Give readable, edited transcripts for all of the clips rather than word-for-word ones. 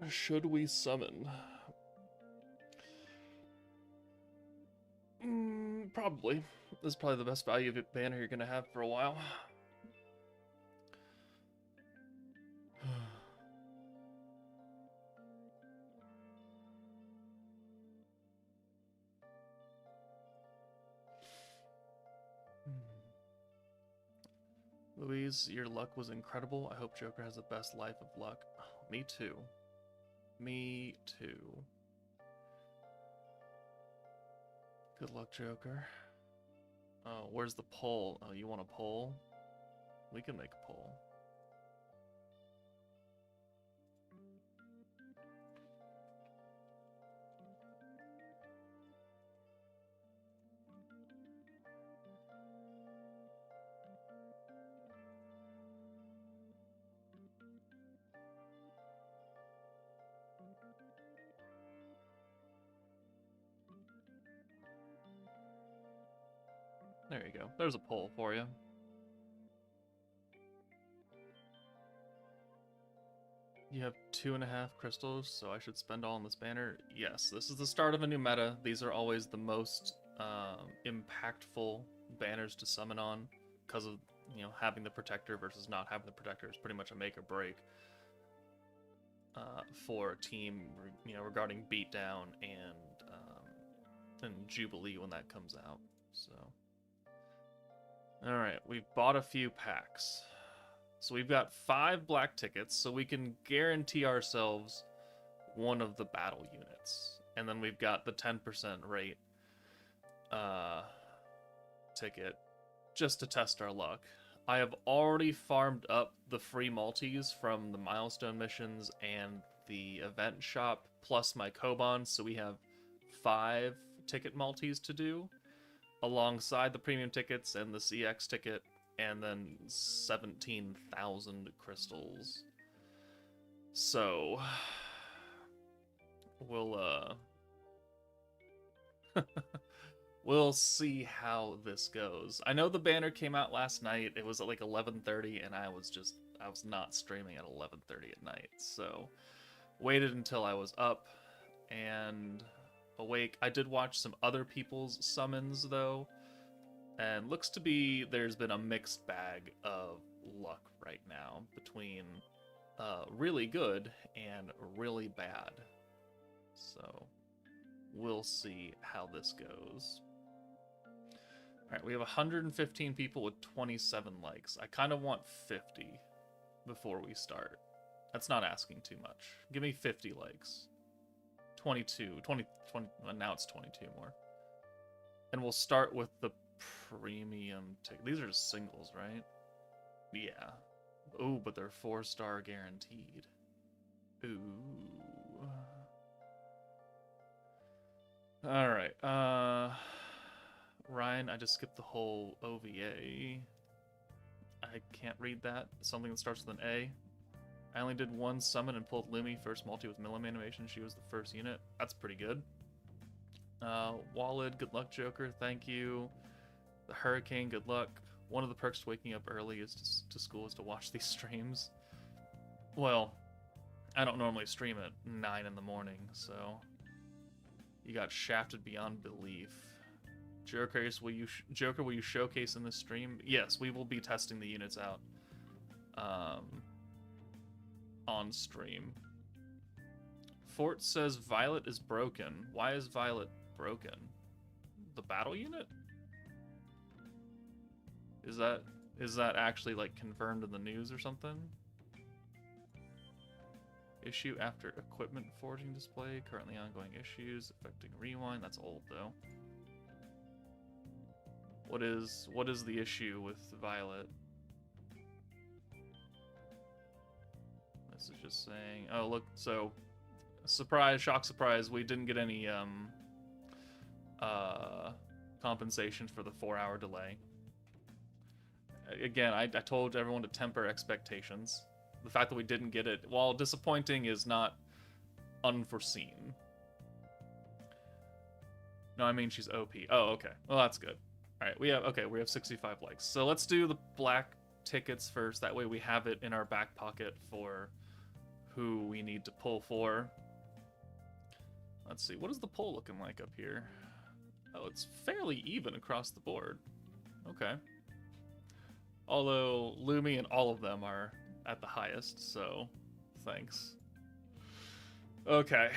should we summon? Probably. This is probably the best value of banner you're gonna have for a while. Louise, your luck was incredible. I hope Joker has the best life of luck. Oh, me too. Me too. Good luck, Joker. Oh, where's the poll? Oh, you want a poll? We can make a poll. There you go. There's a poll for you. You have 2.5 crystals, so I should spend all on this banner? Yes, this is the start of a new meta. These are always the most impactful banners to summon on because of, having the protector versus not having the protector is pretty much a make or break for a team, regarding beatdown and Jubilee when that comes out. So, all right, we've bought a few packs. So we've got 5 black tickets, so we can guarantee ourselves one of the battle units. And then we've got the 10% rate ticket just to test our luck. I have already farmed up the free multis from the milestone missions and the event shop, plus my Koban, so we have 5 ticket multis to do, alongside the premium tickets and the CX ticket, and then 17,000 crystals. So we'll see how this goes. I know the banner came out last night. It was at like 11:30, and I was not streaming at 11:30 at night. So waited until I was up and awake. I did watch some other people's summons though, and looks to be there's been a mixed bag of luck right now between really good and really bad. So we'll see how this goes. Alright, we have 115 people with 27 likes. I kind of want 50 before we start. That's not asking too much. Give me 50 likes. 20, now it's 22 more. And we'll start with the premium ticket. These are just singles, right? Yeah. Ooh, but they're 4-star guaranteed. Ooh. Alright, Ryan, I just skipped the whole OVA. I can't read that. Something that starts with an A. I only did one summon and pulled Lumi first multi with Millim animation. She was the first unit. That's pretty good. Wallid, good luck, Joker. Thank you. The Hurricane, good luck. One of the perks to waking up early is to school is to watch these streams. Well, I don't normally stream at 9 in the morning, so you got shafted beyond belief. Joker, will you showcase in this stream? Yes, we will be testing the units out on stream. Fort says Violet is broken. Why is Violet broken? The battle unit? Is that actually like confirmed in the news or something? Issue after equipment forging display. Currently ongoing issues affecting rewind. That's old though. What is the issue with Violet? This is just saying, oh look, so surprise, shock surprise, we didn't get any compensation for the 4-hour delay. Again, I told everyone to temper expectations. The fact that we didn't get it, while disappointing, is not unforeseen. No, I mean she's OP. Oh, okay. Well, that's good. All right, we have 65 likes. So let's do the black tickets first. That way we have it in our back pocket for who we need to pull for. Let's see, what is the pull looking like up here? Oh, it's fairly even across the board. Okay. Although Lumi and all of them are at the highest, so thanks. Okay.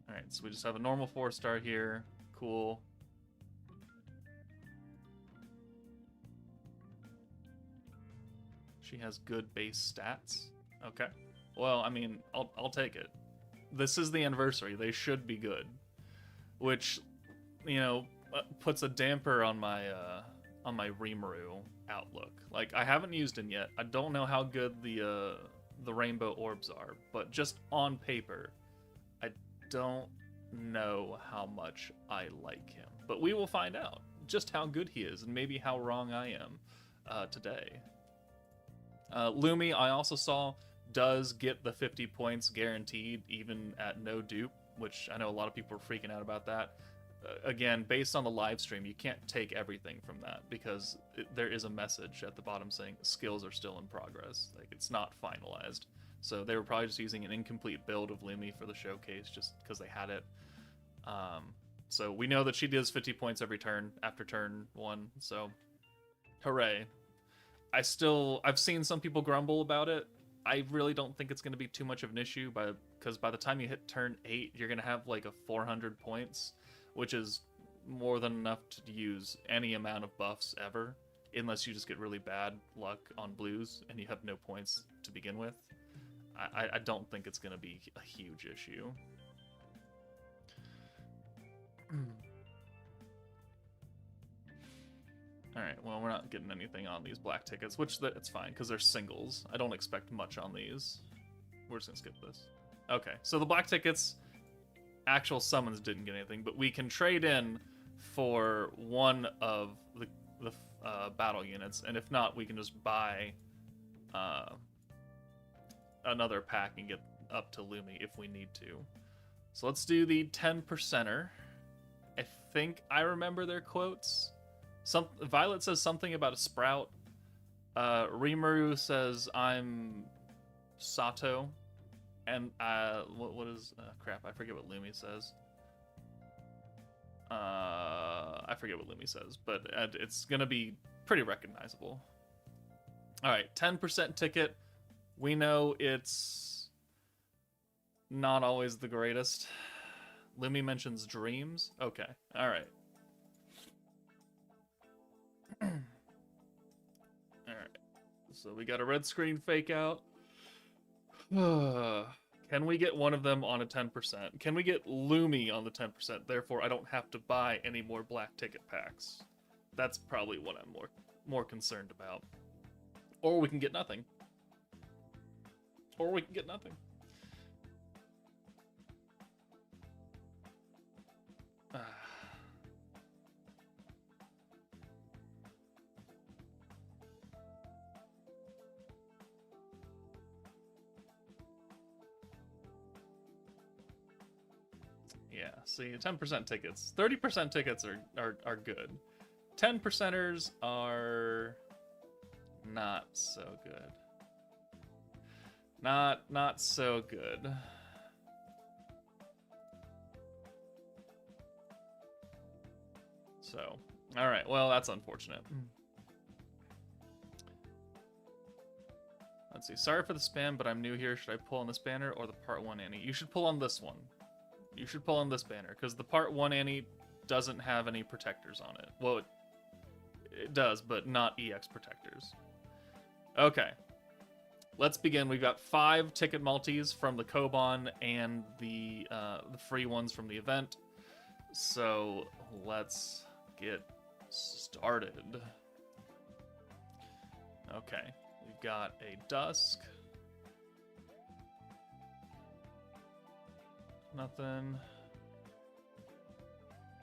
Alright, so we just have a normal 4-star here. Cool. She has good base stats. Okay. Well, I mean, I'll take it. This is the anniversary. They should be good. Which, you know, puts a damper on my RIMURU outlook. Like, I haven't used him yet. I don't know how good the rainbow orbs are, but just on paper, I don't know how much I like him. But we will find out just how good he is, and maybe how wrong I am today. Lumi, I also saw, does get the 50 points guaranteed, even at no dupe, which I know a lot of people are freaking out about that. Again, based on the live stream, you can't take everything from that, because there is a message at the bottom saying skills are still in progress. Like, it's not finalized. So they were probably just using an incomplete build of Lumi for the showcase just because they had it. So we know that she does 50 points every turn after turn 1, so hooray. I've seen some people grumble about it. I really don't think it's going to be too much of an issue, because by the time you hit turn 8, you're going to have like a 400 points, which is more than enough to use any amount of buffs ever, unless you just get really bad luck on blues and you have no points to begin with. I don't think it's going to be a huge issue. Alright, well, we're not getting anything on these black tickets, which it's fine, because they're singles. I don't expect much on these. We're just going to skip this. Okay, so the black tickets, actual summons didn't get anything, but we can trade in for one of the battle units, and if not, we can just buy another pack and get up to Lumi if we need to. So let's do the 10%er. I think I remember their quotes. Violet says something about a sprout. RIMURU says I'm Sato. And what is crap, I forget what Lumi says. I forget what Lumi says, but it's gonna be pretty recognizable. Alright, 10% ticket. We know it's not always the greatest. Lumi mentions dreams. Okay, alright. Alright, so we got a red screen fake out. Can we get one of them on a 10%? Can we get Lumi on the 10%? Therefore, I don't have to buy any more black ticket packs. That's probably what I'm more concerned about. Or we can get nothing. Or we can get nothing. Yeah, see, 10% tickets. 30% tickets are good. 10%ers are not so good. Not so good. So, alright, well, that's unfortunate. Let's see, sorry for the spam, but I'm new here. Should I pull on this banner or the part 1 Annie? You should pull on this one. You should pull on this banner, because the part 1 Annie doesn't have any protectors on it. Well, it does, but not EX protectors. Okay. Let's begin. We've got 5 ticket multis from the Koban and the free ones from the event. So let's get started. Okay. We've got a Dusk. Nothing.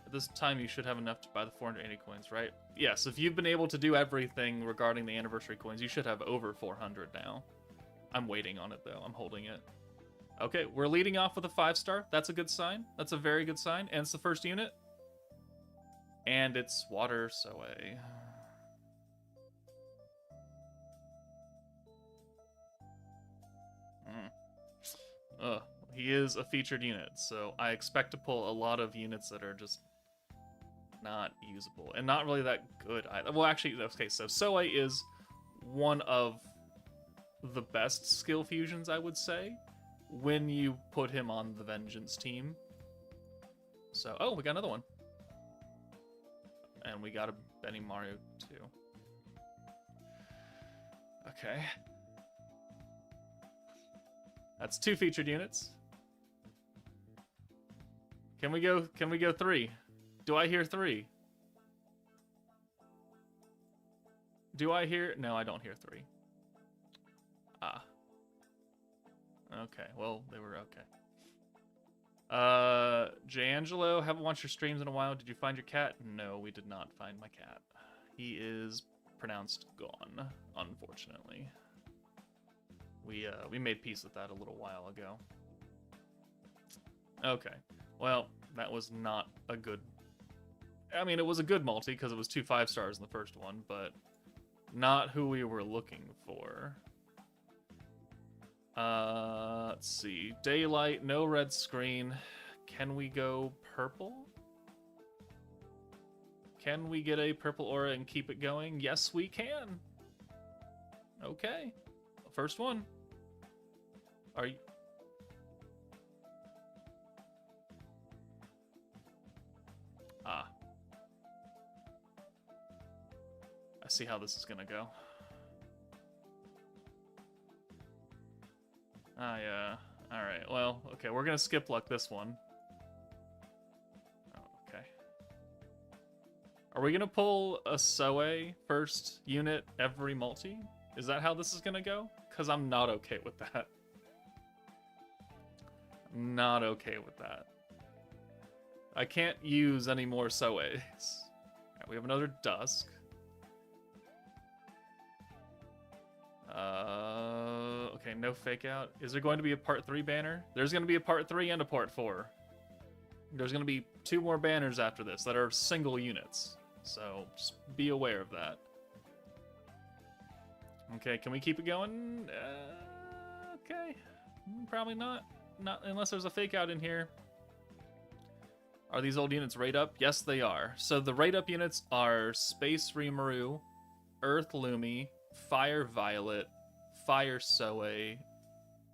At this time, you should have enough to buy the 480 coins, right? Yes, if you've been able to do everything regarding the anniversary coins, you should have over 400 now. I'm waiting on it, though. I'm holding it. Okay, we're leading off with a 5-star. That's a good sign. That's a very good sign. And it's the first unit. And it's Water Soe. Ugh. He is a featured unit, so I expect to pull a lot of units that are just not usable and not really that good either. Well, actually, okay, so Soei is one of the best skill fusions, I would say, when you put him on the Vengeance team. So, oh, we got another one. And we got a Benimaru too. Okay. That's 2 featured units. Can we go 3? Do I hear 3? Do I hear? No, I don't hear 3. Ah. Okay, well, they were okay. J'Angelo, haven't watched your streams in a while. Did you find your cat? No, we did not find my cat. He is pronounced gone, unfortunately. We made peace with that a little while ago. Okay, well, that was not a good... I mean, it was a good multi because it was 2 5-stars in the first one, but not who we were looking for. Let's see. Daylight, no red screen. Can we go purple? Can we get a purple aura and keep it going? Yes, we can. Okay. First one. Are you... Ah. I see how this is gonna go. Ah, yeah. Alright, well, okay, we're gonna skip luck this one. Oh, okay. Are we gonna pull a Soei first unit every multi? Is that how this is gonna go? Because I'm not okay with that. Not okay with that. I can't use any more Soeis. Alright, we have another Dusk. Okay, no fake out. Is there going to be a part 3 banner? There's going to be a part 3 and a part 4. There's going to be 2 more banners after this that are single units. So, just be aware of that. Okay, can we keep it going? Okay. Probably not. Not unless there's a fake out in here. Are these old units rate up? Yes, they are. So the rate up units are Space Rimuru, Earth Lumi, Fire Violet, Fire Soei,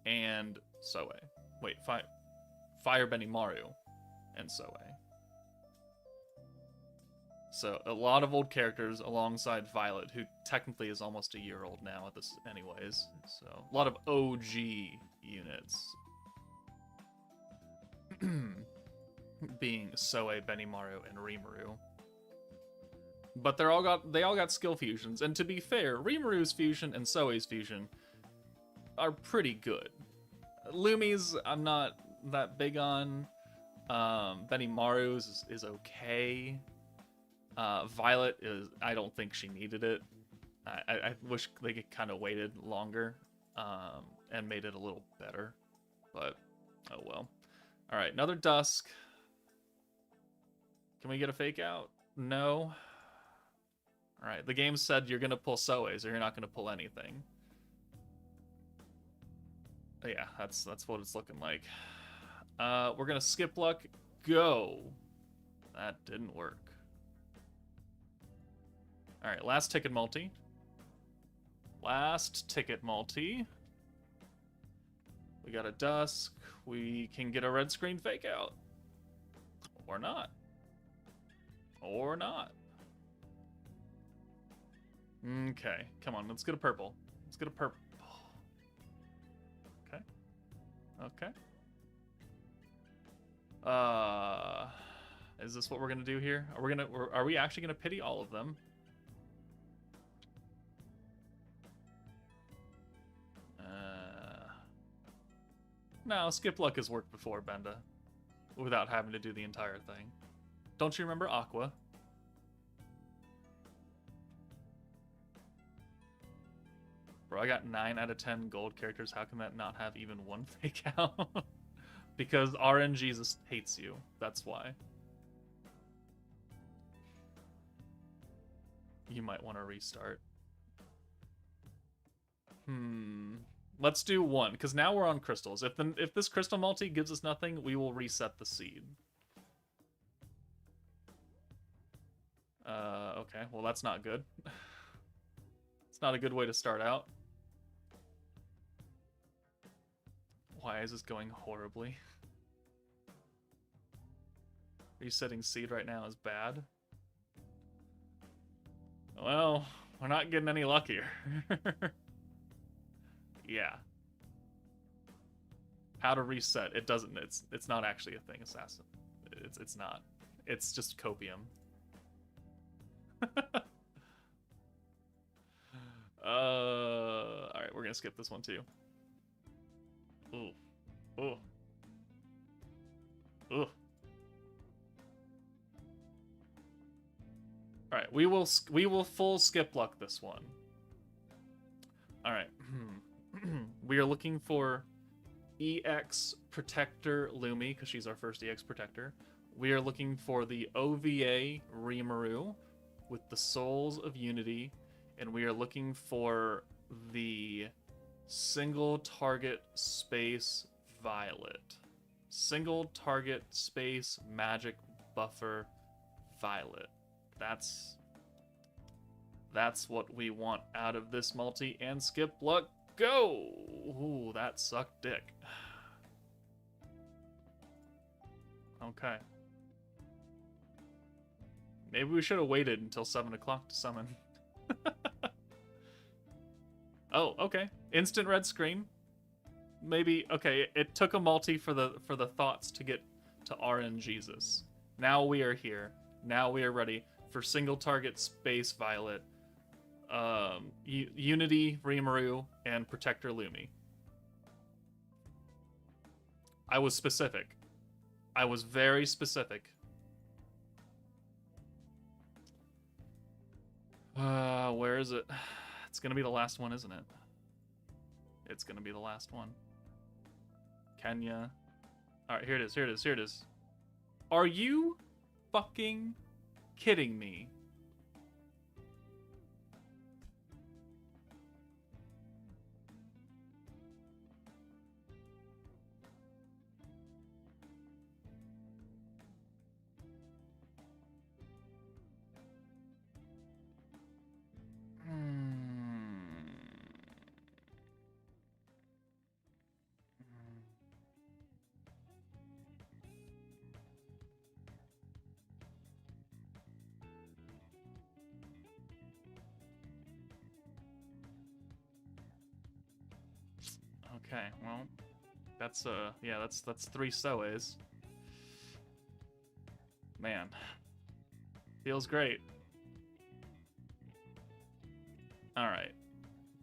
and Soei. Wait, Fire Benimaru and Soei. So a lot of old characters alongside Violet, who technically is almost a year old now at this anyways. So a lot of OG units. Being Soei, Benimaru, and Rimuru. But they all got skill fusions, and to be fair, Rimuru's fusion and Soei's fusion are pretty good. Lumi's I'm not that big on. Benimaru's is okay. Violet is, I don't think she needed it. I wish they could kind of waited longer and made it a little better, but oh well. All right, another Dusk. Can we get a fake out? No. All right, the game said you're gonna pull Soeis or you're not gonna pull anything. But yeah, that's what it's looking like. We're gonna skip luck. Go. That didn't work. All right, last ticket multi. Last ticket multi. We got a Dusk. We can get a red screen fake out. Or not. Or not. Okay, come on, let's get a purple. Let's get a purple. Okay. Okay. Is this what we're gonna do here? Are we actually gonna pity all of them? No, skip luck has worked before, Benda. Without having to do the entire thing. Don't you remember Aqua? Bro, I got 9 out of 10 gold characters. How can that not have even one fake out? Because RNG just hates you. That's why. You might want to restart. Let's do one, because now we're on crystals. If this crystal multi gives us nothing, we will reset the seed. Okay, well that's not good. It's not a good way to start out. Why is this going horribly? Resetting seed right now is bad. Well, we're not getting any luckier. Yeah. How to reset? It doesn't. It's not actually a thing, Assassin. It's not. It's just copium. All right, we're gonna skip this one too. Ooh, ooh, ooh. All right, we will full skip luck this one. All right, we are looking for EX Protector Lumi because she's our first EX Protector. We are looking for the OVA RIMURU with the Souls of Unity, and we are looking for the single target space Violet. Single target space magic buffer Violet. That's what we want out of this multi, and skip luck, go! Ooh, that sucked dick. Okay. Maybe we should have waited until 7 o'clock to summon. Oh, okay. Instant red screen. Maybe, okay, it took a multi for the thoughts to get to RN Jesus. Now we are here. Now we are ready for single target space Violet, Unity RIMURU, and Protector Lumi. I was specific. I was very specific. Where is it? It's gonna be the last one, isn't it? It's gonna be the last one. Kenya. Alright, here it is, here it is, here it is. Are you fucking kidding me? Okay, well, that's yeah, that's 3 Soes. Man, feels great. All right,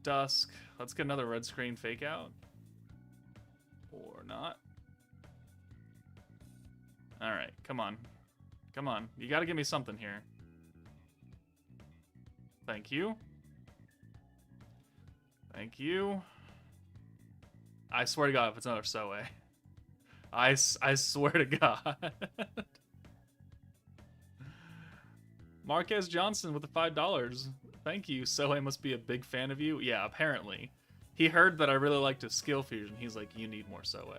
Dusk. Let's get another red screen fake out, or not. All right, come on, come on. You got to give me something here. Thank you. Thank you. I swear to God, if it's another Soe. I swear to God. Marquez Johnson with the $5. Thank you. Soe must be a big fan of you. Yeah, apparently. He heard that I really liked his skill fusion. He's like, you need more Soe.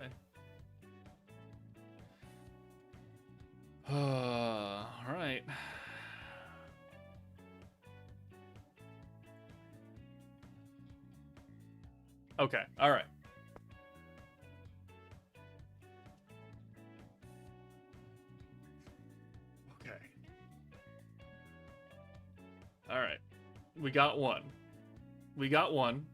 Alright. Okay, alright. Alright. We got one. We got one.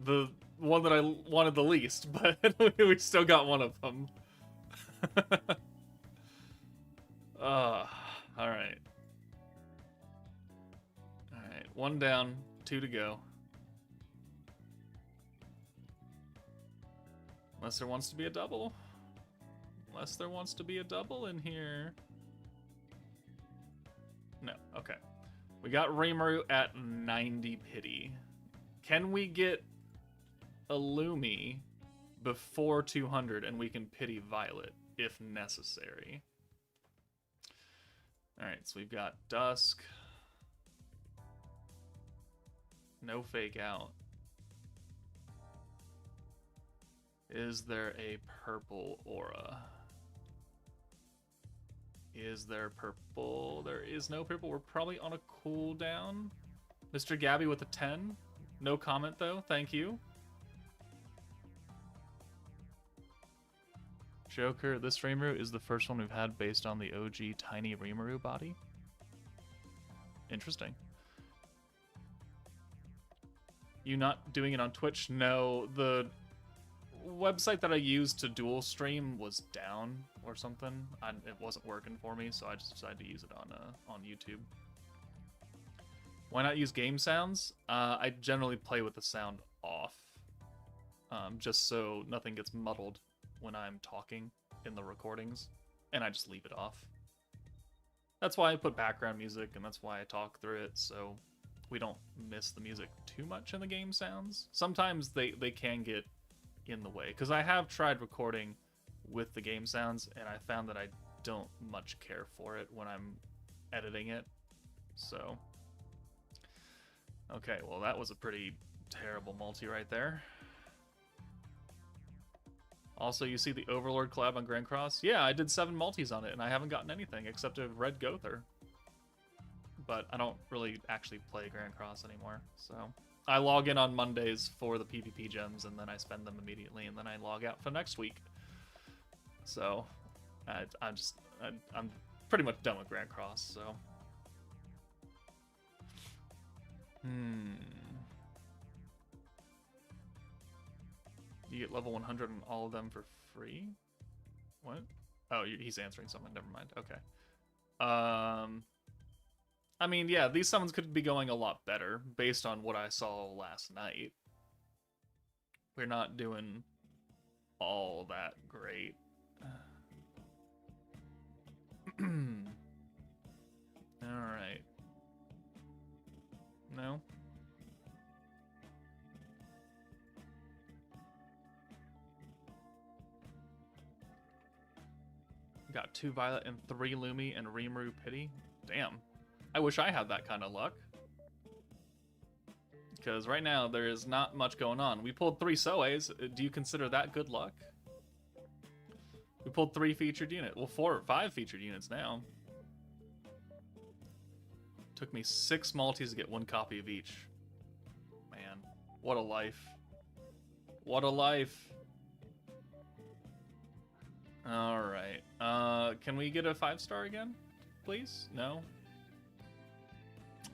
The one that I wanted the least, but we still got one of them. Alright. Alright, one down, 2 to go. Unless there wants to be a double. Unless there wants to be a double in here. No, okay. We got RIMURU at 90 pity. Can we get a Lumi before 200 and we can pity Violet if necessary? Alright, so we've got Dusk. No fake out. Is there a purple aura? Is there purple? There is no purple. We're probably on a cooldown. Mr. Gabby with a 10. No comment though. Thank you. Joker, this RIMURU is the first one we've had based on the OG tiny RIMURU body. Interesting. You not doing it on Twitch? No, the website that I used to dual stream was down or something. It wasn't working for me, so I just decided to use it on YouTube. Why not use game sounds? I generally play with the sound off, just so nothing gets muddled when I'm talking in the recordings, and I just leave it off. That's why I put background music, and that's why I talk through it, so we don't miss the music too much in the game sounds. Sometimes they can get in the way, because I have tried recording with the game sounds, and I found that I don't much care for it when I'm editing it. So, okay, well that was a pretty terrible multi right there. Also, you see the Overlord collab on Grand Cross? Yeah, I did 7 multis on it, and I haven't gotten anything except a red Gother. But I don't really actually play Grand Cross anymore, so... I log in on Mondays for the PvP gems, and then I spend them immediately, and then I log out for next week. So, I'm pretty much done with Grand Cross, so... You get level 100 on all of them for free? What? Oh, he's answering something. Never mind. Okay. I mean, yeah, these summons could be going a lot better based on what I saw last night. We're not doing all that great. Alright. No? Got 2 Violet and 3 Lumi and RIMURU Pity. Damn. I wish I had that kind of luck. Because right now, there is not much going on. We pulled 3 Soes. Do you consider that good luck? We pulled 3 featured units. Well, 4 or 5 featured units now. Took me 6 multis to get 1 copy of each. Man, what a life. What a life. Alright. Can we get a 5-star again, please? No?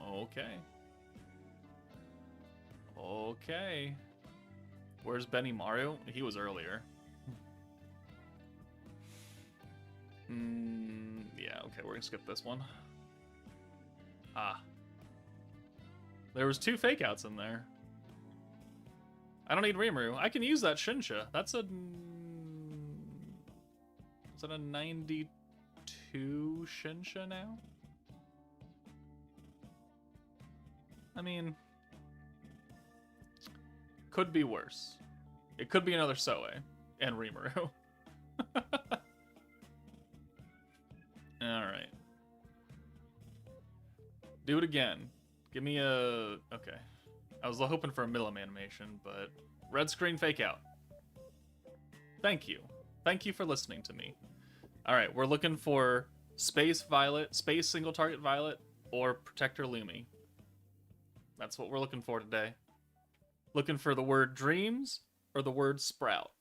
Okay. Okay. Where's Benny Mario? He was earlier. Yeah, okay, we're gonna skip this one. Ah. There was 2 fake outs in there. I don't need RIMURU. I can use that Shinsha. That's a... Is that a 92 Shinsha now? I mean... Could be worse. It could be another Soe and RIMURU. Alright. Do it again. Give me a... Okay. I was hoping for a Milim animation, but... Red screen fake out. Thank you. Thank you for listening to me. Alright, we're looking for Space Violet, Space Single Target Violet, or Protector Lumi. That's what we're looking for today. Looking for the word dreams or the word sprout.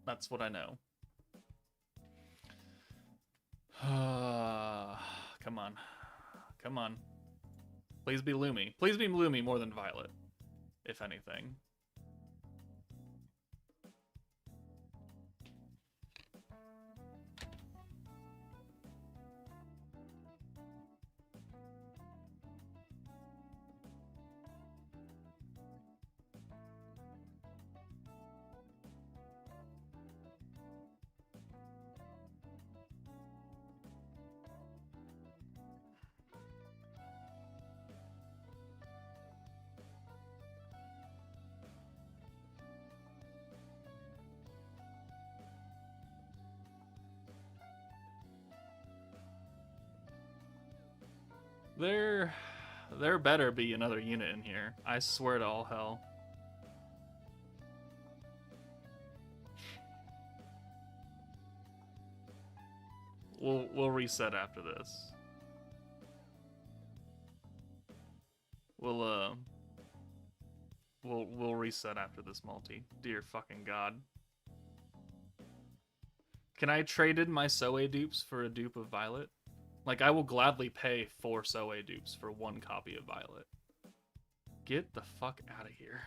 That's what I know. Come on. Come on. Please be Lumi. Please be Lumi more than Violet, if anything. There better be another unit in here. I swear to all hell. We'll reset after this. We'll reset after this multi. Dear fucking god. Can I trade in my Soe dupes for a dupe of Violet? Like, I will gladly pay 4 Soe dupes for 1 copy of Violet. Get the fuck out of here.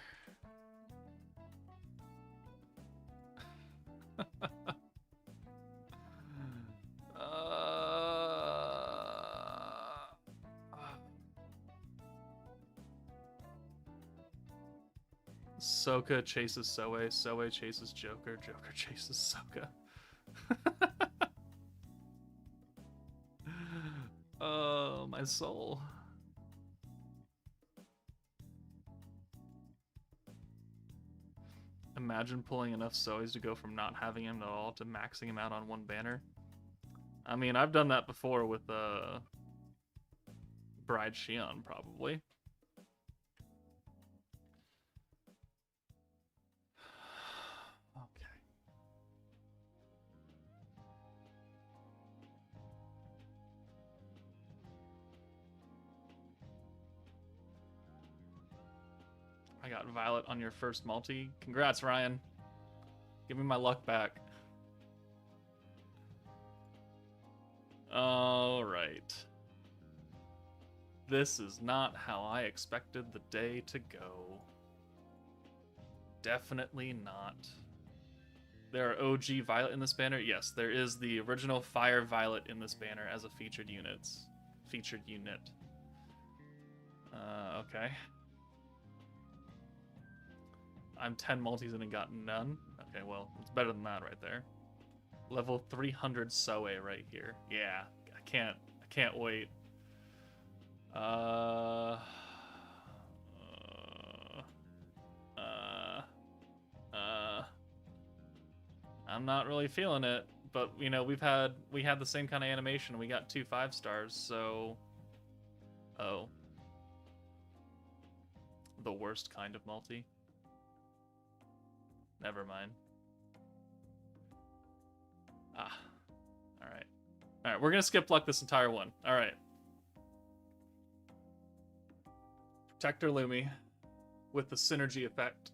Sokka chases Soe, Soe chases Joker, Joker chases Sokka. Oh, my soul. Imagine pulling enough Soes to go from not having him at all to maxing him out on 1 banner. I mean, I've done that before with Bride Shion, probably. Okay. I got Violet on your first multi. Congrats, Ryan. Give me my luck back. All right. This is not how I expected the day to go. Definitely not. There are OG Violet in this banner? Yes, there is the original Fire Violet in this banner as a featured unit. Okay. I'm 10 multis and got none. Okay, well, it's better than that right there. Level 300 Soe right here. Yeah, I can't wait. I'm not really feeling it, but you know, we had the same kind of animation. We got 2 5-stars, so oh, the worst kind of multi. Never mind. Ah, all right. We're gonna skip luck this entire one. All right. Protector Lumi with the synergy effect.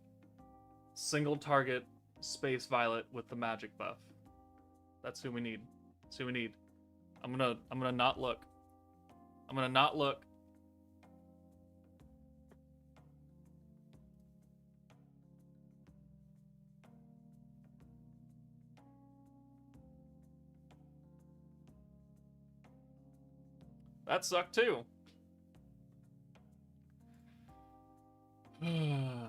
Single target Space Violet with the magic buff. That's who we need. That's who we need. I'm gonna not look. I'm gonna not look. That sucked too. Okay.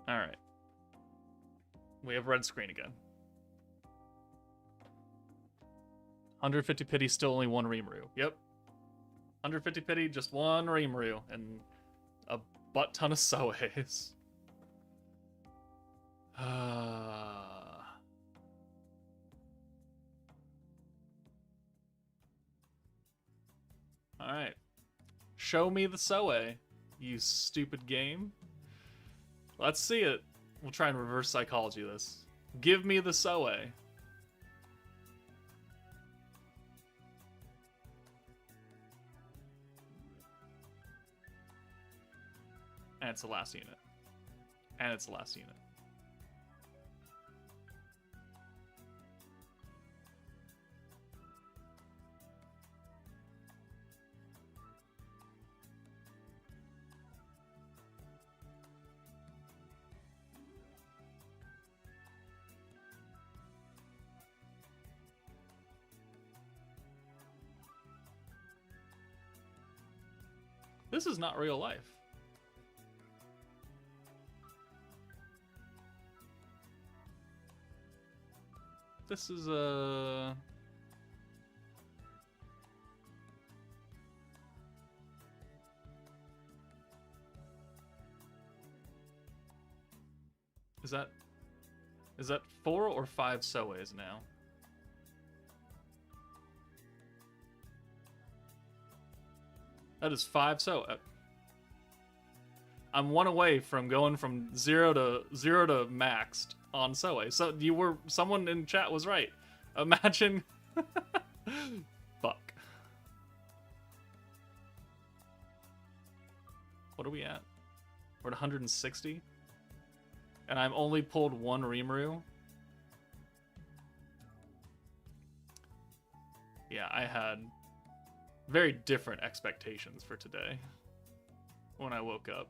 All right. We have red screen again. 150 pity, still only 1 Rimuru. Yep. 150 pity, just 1 Rimuru, and a butt ton of Soes. Alright. Show me the Soe, you stupid game. Let's see it. We'll try and reverse psychology this. Give me the Soe. And it's the last unit. And it's the last unit. This is not real life. This is a... Is that 4 or 5 Soes now? That is 5 Soe. I'm one away from going from zero to maxed on Soe. So someone in chat was right. Imagine. Fuck. What are we at? We're at 160, and I've only pulled one Rimuru. Yeah, I had very different expectations for today when I woke up.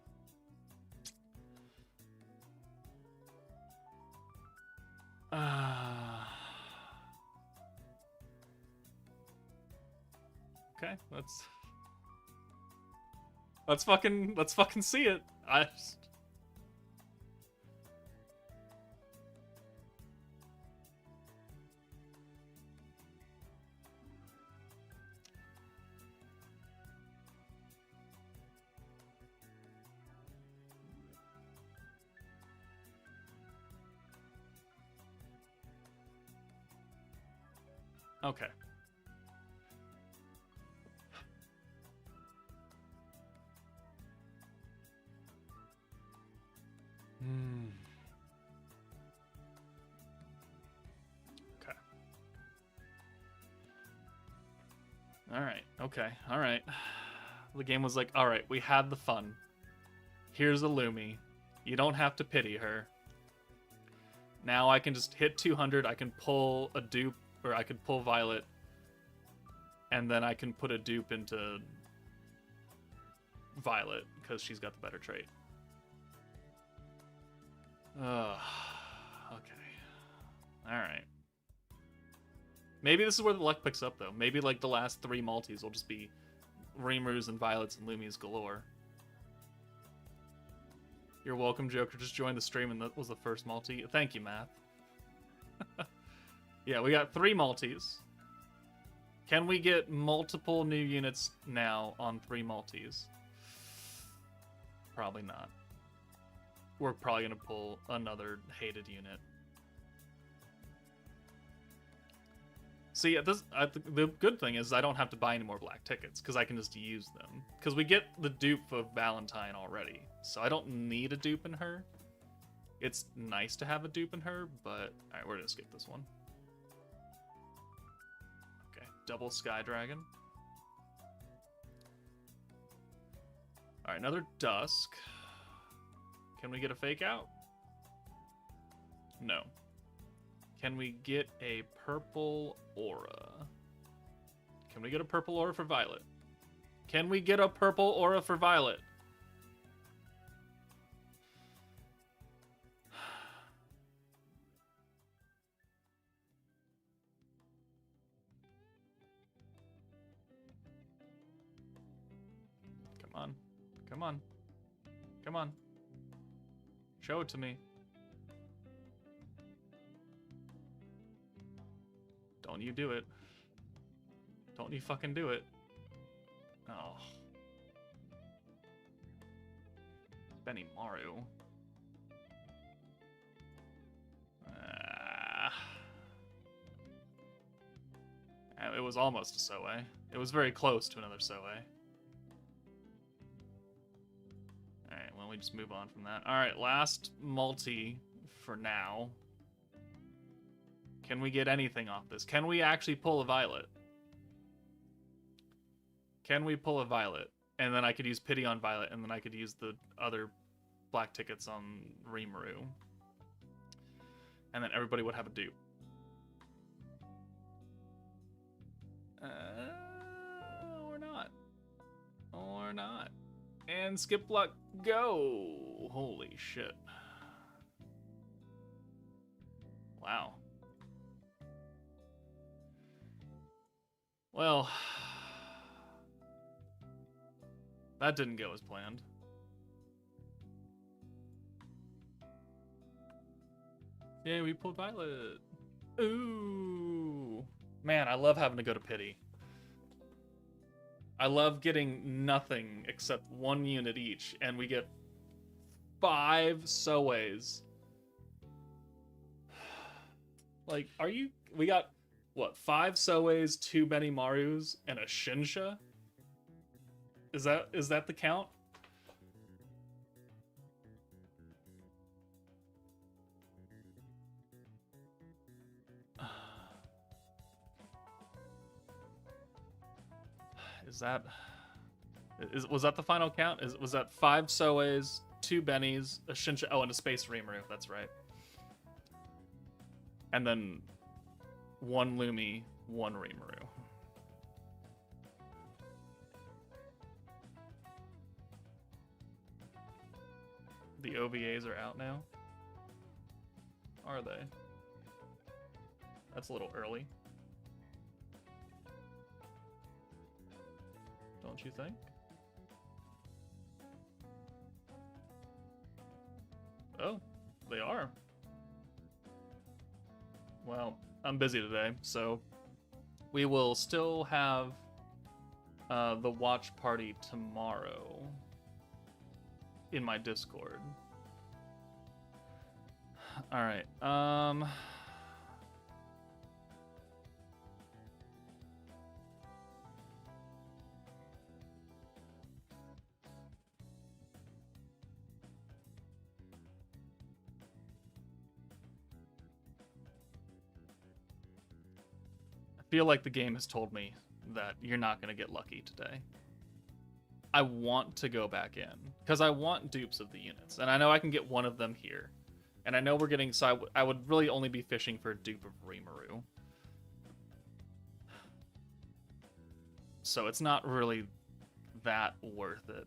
Okay, let's fucking see it. Okay. Okay. Alright, okay, alright. The game was like, alright, we had the fun. Here's a LUMI. You don't have to pity her. Now I can just hit 200, I can pull a dupe, or I could pull Violet, and then I can put a dupe into Violet, because she's got the better trait. Okay. Alright. Maybe this is where the luck picks up, though. Maybe, like, the last 3 multis will just be Rimurus and Violets and Lumis galore. You're welcome, Joker. Just joined the stream and that was the first multi. Thank you, Math. Yeah, we got 3 multis. Can we get multiple new units now on 3 multis? Probably not. We're probably going to pull another hated unit. See, the good thing is I don't have to buy any more black tickets, because I can just use them. Because we get the dupe of Valentine already, so I don't need a dupe in her. It's nice to have a dupe in her, but... Alright, we're going to skip this one. Okay, double Sky Dragon. Alright, another Dusk. Can we get a fake out? No. Can we get a purple aura? Can we get a purple aura for Violet? Can we get a purple aura for Violet? Come on. Come on. Come on. Show it to me. Don't you do it. Don't you fucking do it. Oh. Benimaru. It was almost a Soe. It was very close to another Soe. Alright, well, we just move on from that. Alright, last multi for now. Can we get anything off this? Can we actually pull a Violet? Can we pull a Violet? And then I could use Pity on Violet, and then I could use the other black tickets on Rimuru. And then everybody would have a dupe. Or not. Or not. And skip luck, go! Holy shit. Wow. Well, that didn't go as planned. Yeah, we pulled Violet. Ooh. Man, I love having to go to Pity. I love getting nothing except 1 unit each, and we get 5 Soes. Like, are you... We got... What, 5 Soes, 2 Benimarus, and a Shinsha? Is that the count? Is that... was that the final count? Was that 5 Soes, 2 Bennies, a Shinsha... Oh, and a Space Rimuru. That's right. And then 1 Lumi, 1 Rimuru. The OVAs are out now? Are they? That's a little early. Don't you think? Oh, they are. Well, I'm busy today, so we will still have the watch party tomorrow in my Discord. All right. I feel like the game has told me that you're not going to get lucky today. I want to go back in because I want dupes of the units, and I know I can get one of them here. And I know we're getting... So I would really only be fishing for a dupe of Rimuru. So it's not really that worth it.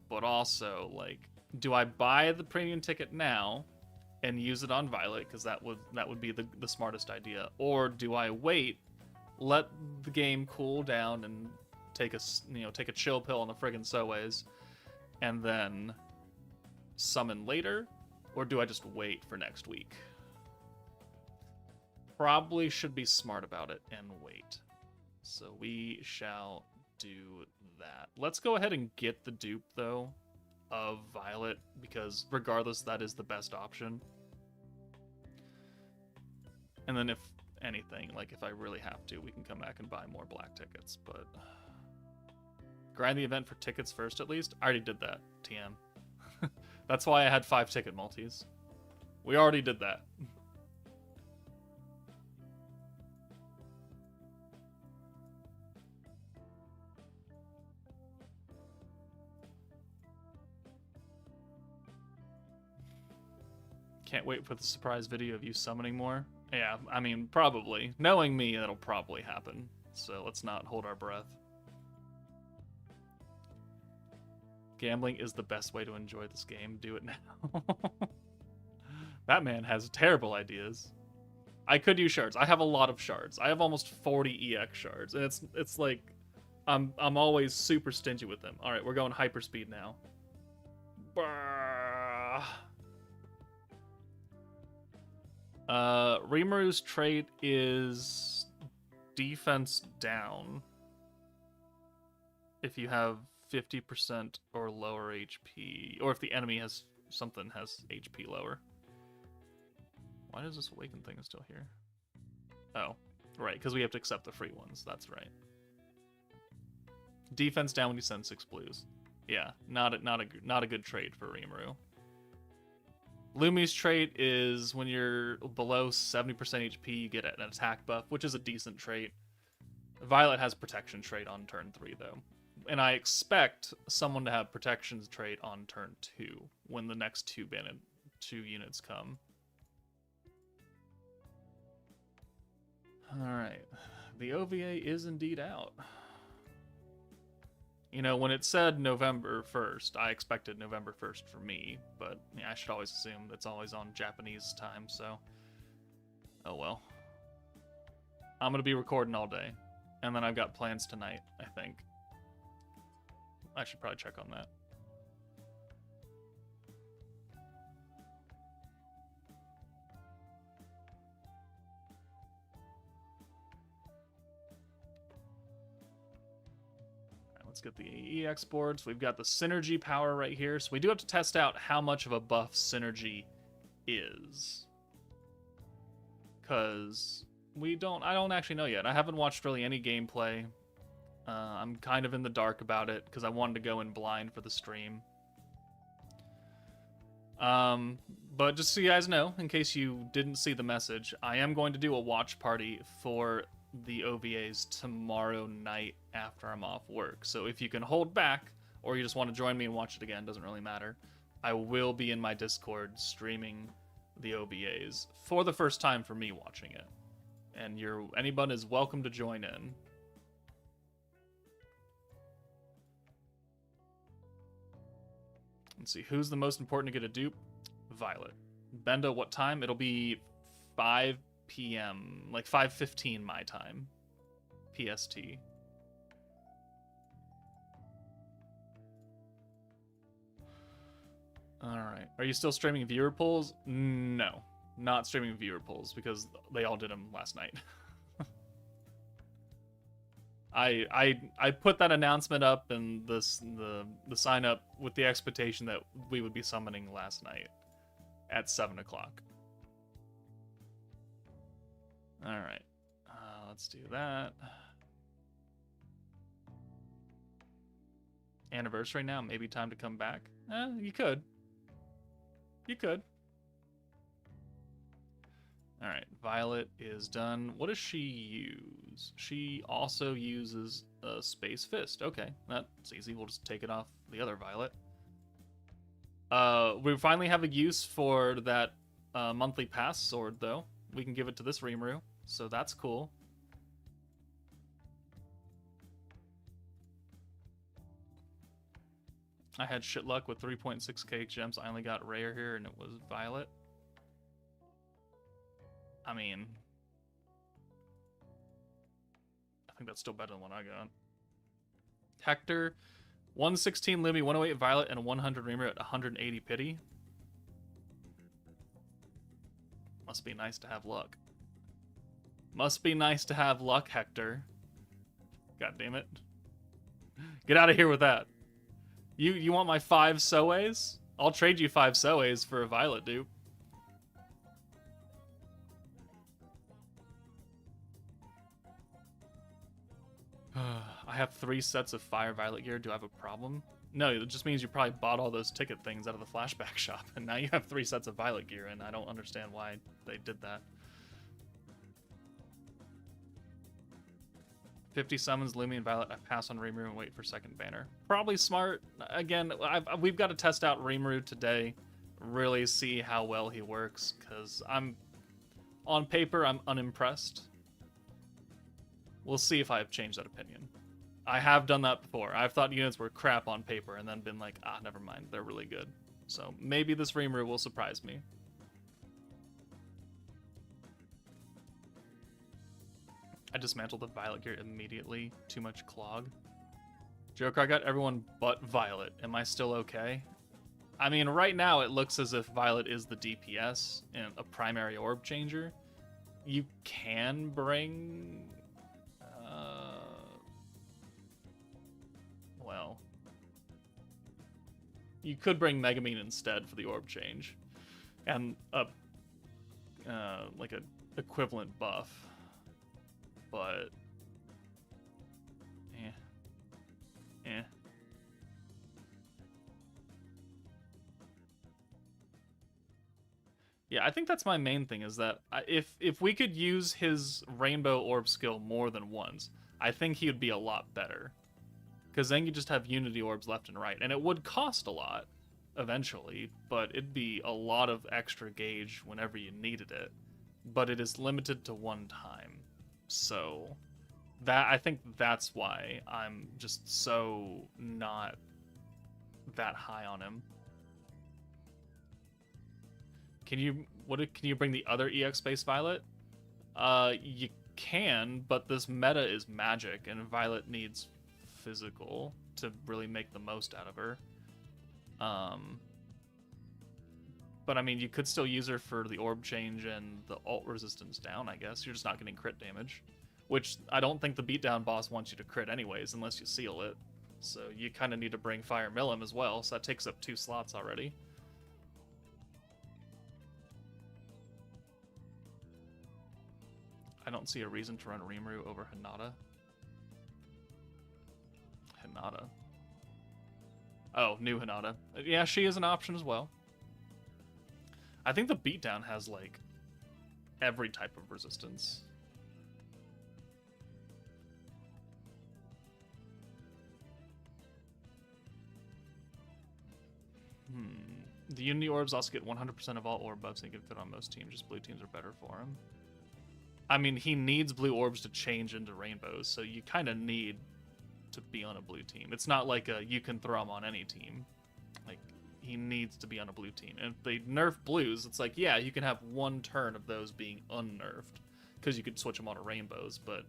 But also, like, do I buy the premium ticket now and use it on Violet? Because that would be the smartest idea. Or do I wait, let the game cool down and take a chill pill on the friggin' Soways, and then summon later? Or do I just wait for next week? Probably should be smart about it and wait. So we shall do that. Let's go ahead and get the dupe, though, of Violet, because regardless, that is the best option. And then if anything, like if I really have to, we can come back and buy more black tickets, but... Grind the event for tickets first, at least? I already did that, TM. That's why I had 5 ticket multis. We already did that. Can't wait for the surprise video of you summoning more. Yeah, I mean, probably. Knowing me, that'll probably happen. So let's not hold our breath. Gambling is the best way to enjoy this game. Do it now. That man has terrible ideas. I could use shards. I have a lot of shards. I have almost 40 EX shards, and it's like I'm always super stingy with them. All right, we're going hyperspeed now. Rimuru's trait is defense down. If you have 50% or lower HP, or if the enemy has HP lower. Why does this awaken thing still here? Oh, right, because we have to accept the free ones. That's right. Defense down when you send 6 blues. Yeah, not a good trade for Rimuru. Lumi's trait is when you're below 70% HP, you get an attack buff, which is a decent trait. Violet has protection trait on turn 3, though. And I expect someone to have protections trait on turn 2 when the next 2 units come. Alright. The OVA is indeed out. You know, when it said November 1st, I expected November 1st for me, but yeah, I should always assume it's always on Japanese time, so... Oh well. I'm gonna be recording all day, and then I've got plans tonight, I think. I should probably check on that. Alright, let's get the EX boards. We've got the synergy power right here, so we do have to test out how much of a buff synergy is. Because I don't actually know yet. I haven't watched really any gameplay. I'm kind of in the dark about it because I wanted to go in blind for the stream. But just so you guys know, in case you didn't see the message, I am going to do a watch party for the OVAs tomorrow night after I'm off work. So if you can hold back, or you just want to join me and watch it again, doesn't really matter. I will be in my Discord streaming the OVAs for the first time for me watching it. And anyone is welcome to join in. Let's see, who's the most important to get a dupe? Violet. Benda, what time? It'll be 5 p.m., like 5:15 my time, PST. Alright. Are you still streaming viewer polls? No. Not streaming viewer polls, because they all did them last night. I put that announcement up and the sign up with the expectation that we would be summoning last night at 7 o'clock. Alright. Let's do that. Anniversary now? Maybe time to come back? You could. You could. Alright, Violet is done. What does she use? She also uses a Space Fist. Okay, that's easy. We'll just take it off the other Violet. We finally have a use for that monthly pass sword, though. We can give it to this Rimuru, so that's cool. I had shit luck with 3.6k gems. I only got rare here, and it was Violet. I mean, I think that's still better than what I got. Hector, 116 Lumi, 108 Violet, and 100 Rimuru at 180 pity. Must be nice to have luck. Must be nice to have luck, Hector. God damn it. Get out of here with that. You want my 5 Soe's? I'll trade you 5 Soe's for a Violet dupe. I have 3 sets of Fire Violet gear. Do I have a problem? No, it just means you probably bought all those ticket things out of the flashback shop, and now you have 3 sets of Violet gear, and I don't understand why they did that. 50 summons, Lumi and Violet. I pass on Rimuru and wait for second banner. Probably smart. Again, we've got to test out Rimuru today, really see how well he works, because on paper, I'm unimpressed. We'll see if I have changed that opinion. I have done that before. I've thought units were crap on paper and then been like, never mind, they're really good. So maybe this Rimuru will surprise me. I dismantled the Violet gear immediately. Too much clog. Joker, I got everyone but Violet. Am I still okay? I mean, right now it looks as if Violet is the DPS and a primary orb changer. You can bring... well... You could bring Megamine instead for the orb change. And like a equivalent buff. But... Eh. Yeah, I think that's my main thing, is that if we could use his Rainbow Orb skill more than once, I think he would be a lot better. Because then you just have Unity Orbs left and right, and it would cost a lot eventually, but it'd be a lot of extra gauge whenever you needed it. But it is limited to one time. So I think that's why I'm just so not that high on him. Can you bring the other EX Space Violet? You can, but this meta is magic, and Violet needs physical to really make the most out of her. But I mean, you could still use her for the orb change and the ult resistance down, I guess. You're just not getting crit damage. Which I don't think the beatdown boss wants you to crit anyways, unless you seal it. So you kind of need to bring Fire Millum as well, so that takes up 2 slots already. I don't see a reason to run Rimuru over Hinata. Hinata. Oh, new Hinata. Yeah, she is an option as well. I think the beatdown has, like, every type of resistance. The Unity orbs also get 100% of all orb buffs and can fit on most teams. Just blue teams are better for him. I mean, he needs blue orbs to change into rainbows, so you kind of need to be on a blue team. It's not like you can throw him on any team. Like, he needs to be on a blue team. And if they nerf blues, it's like, yeah, you can have one turn of those being unnerfed, because you could switch them on to rainbows, but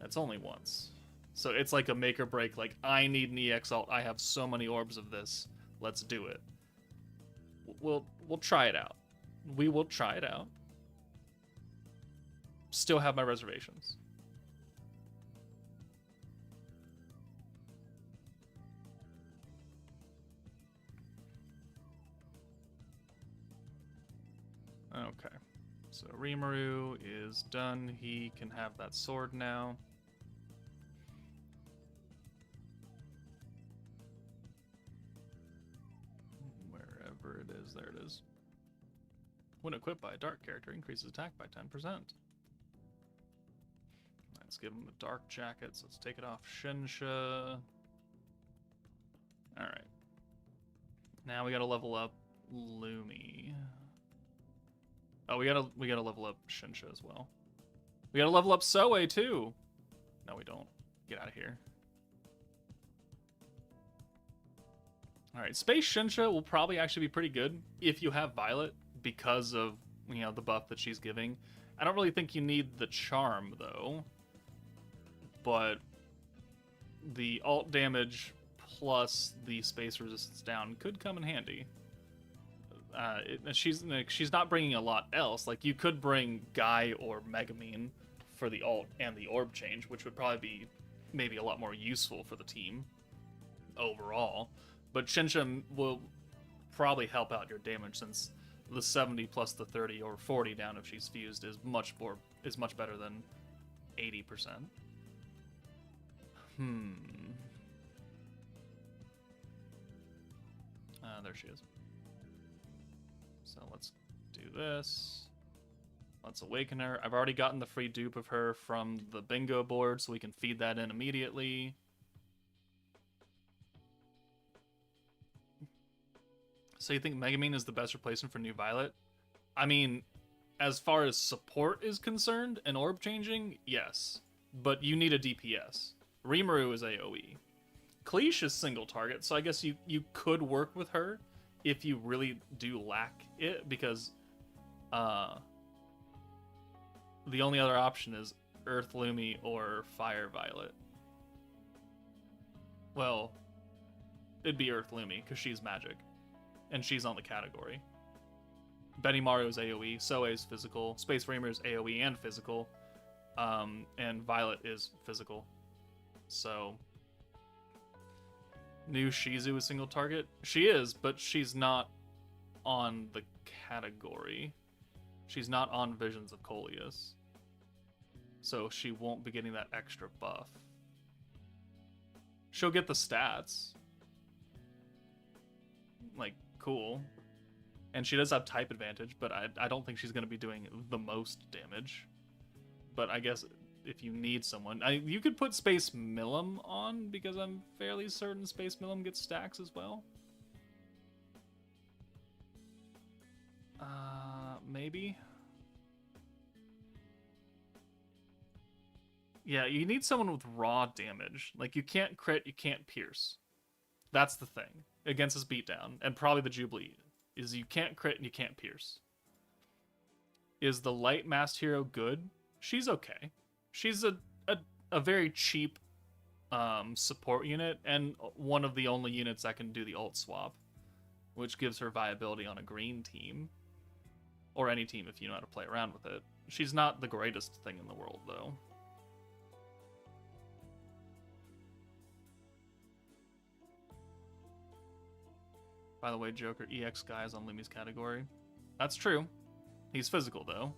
that's only once. So it's like a make or break, like, I need an EX alt, I have so many orbs of this, let's do it. We'll try it out. We will try it out. Still have my reservations. Okay. So Rimuru is done. He can have that sword now. Wherever it is, there it is. When equipped by a dark character, increases attack by 10%. Let's give him the dark jacket, so let's take it off Shinsha. Alright. Now we gotta level up Lumi. Oh, we gotta level up Shinsha as well. We gotta level up Soe too. No, we don't. Get out of here. Alright, Space Shinsha will probably actually be pretty good if you have Violet because of, you know, the buff that she's giving. I don't really think you need the charm though. But the alt damage plus the space resistance down could come in handy. She's not bringing a lot else. Like, you could bring Guy or Megamine for the alt and the orb change, which would probably be maybe a lot more useful for the team overall. But Shinsha will probably help out your damage, since the 70 plus the 30 or 40 down if she's fused is much better than 80%. There she is. So let's do this. Let's awaken her. I've already gotten the free dupe of her from the bingo board, so we can feed that in immediately. So you think Megamine is the best replacement for New Violet? I mean, as far as support is concerned and orb changing, yes. But you need a DPS. Rimuru is AoE. Cleash is single target, so I guess you could work with her if you really do lack it, because the only other option is Earth Lumi or Fire Violet. Well, it'd be Earth Lumi, because she's magic, and she's on the category. Benimaru is AoE, Soe is physical, Space Rimuru is AoE and physical, and Violet is physical. So, New Shizu is single target? She is, but she's not on the category. She's not on Visions of Coleus. So she won't be getting that extra buff. She'll get the stats. Like, cool. And she does have type advantage, but I don't think she's going to be doing the most damage. But I guess if you need someone, you could put Space Millum on, because I'm fairly certain Space Millum gets stacks as well. Maybe. Yeah, you need someone with raw damage. Like, you can't crit, you can't pierce. That's the thing against this beatdown, and probably the Jubilee, is you can't crit and you can't pierce. Is the light masked hero good? She's okay. She's a very cheap support unit, and one of the only units that can do the ult swap, which gives her viability on a green team, or any team if you know how to play around with it. She's not the greatest thing in the world, though. By the way, Joker EX guy is on Lumi's category. That's true. He's physical, though.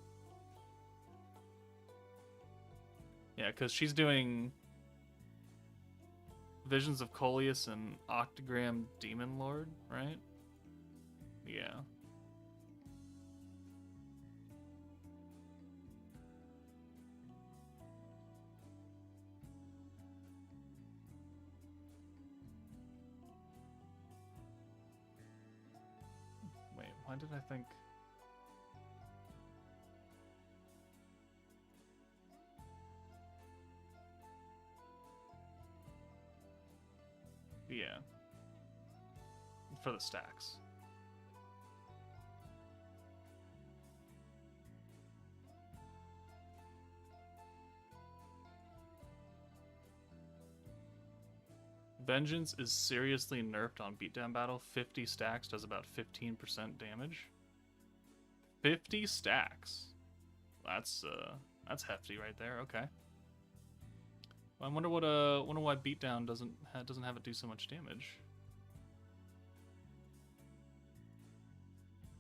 Yeah, because she's doing Visions of Coleus and Octagram Demon Lord, right? Yeah. Why did I think... Yeah. For the stacks. Vengeance is seriously nerfed on beatdown battle. 50 stacks does about 15% damage. 50 stacks. That's hefty right there. Okay. Well, I wonder why beatdown doesn't have it do so much damage.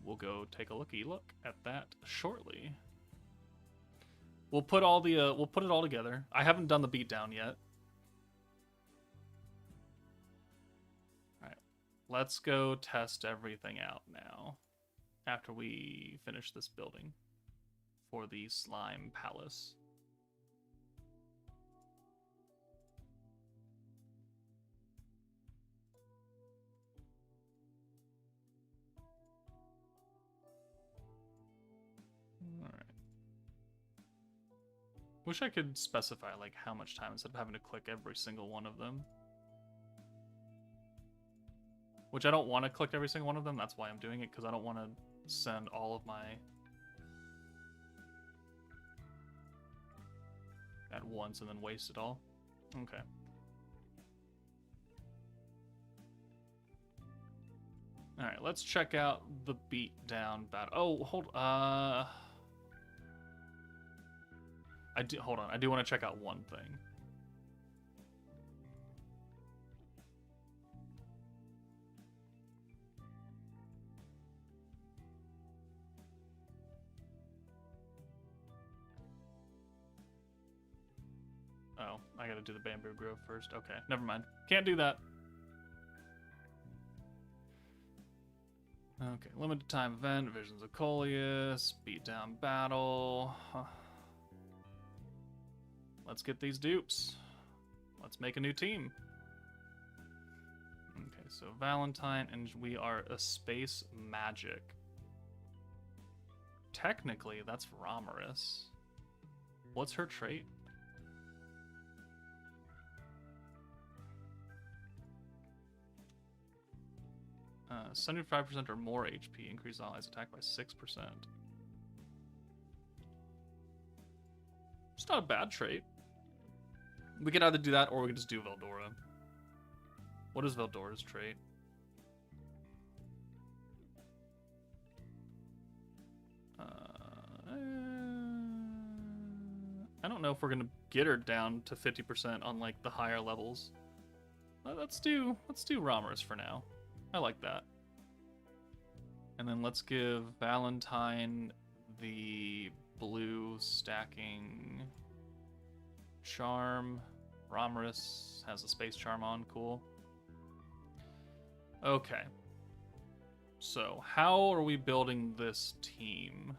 We'll go take a look at that shortly. We'll put all the we'll put it all together. I haven't done the beatdown yet. Let's go test everything out now, after we finish this building for the slime palace. All right. Wish I could specify like how much time instead of having to click every single one of them. Which I don't want to click every single one of them, that's why I'm doing it, because I don't want to send all of my... at once and then waste it all. Okay. Alright, let's check out the beatdown battle. Oh, hold hold on, I do want to check out one thing. Oh, I gotta do the bamboo grove first. Okay, never mind. Can't do that. Okay, limited time event, Visions of Coleus, beatdown battle. Let's get these dupes. Let's make a new team. Okay, so Valentine, and we are a space magic. Technically, that's Romerus. What's her trait? 75% or more HP, increase allies attack by 6%. It's not a bad trait. We could either do that or we could just do Veldora. What is Veldora's trait? I don't know if we're gonna get her down to 50% on like the higher levels. Let's do Romerus for now. I like that. And then let's give Valentine the blue stacking charm. Romerus has a space charm on, cool. Okay. So, how are we building this team?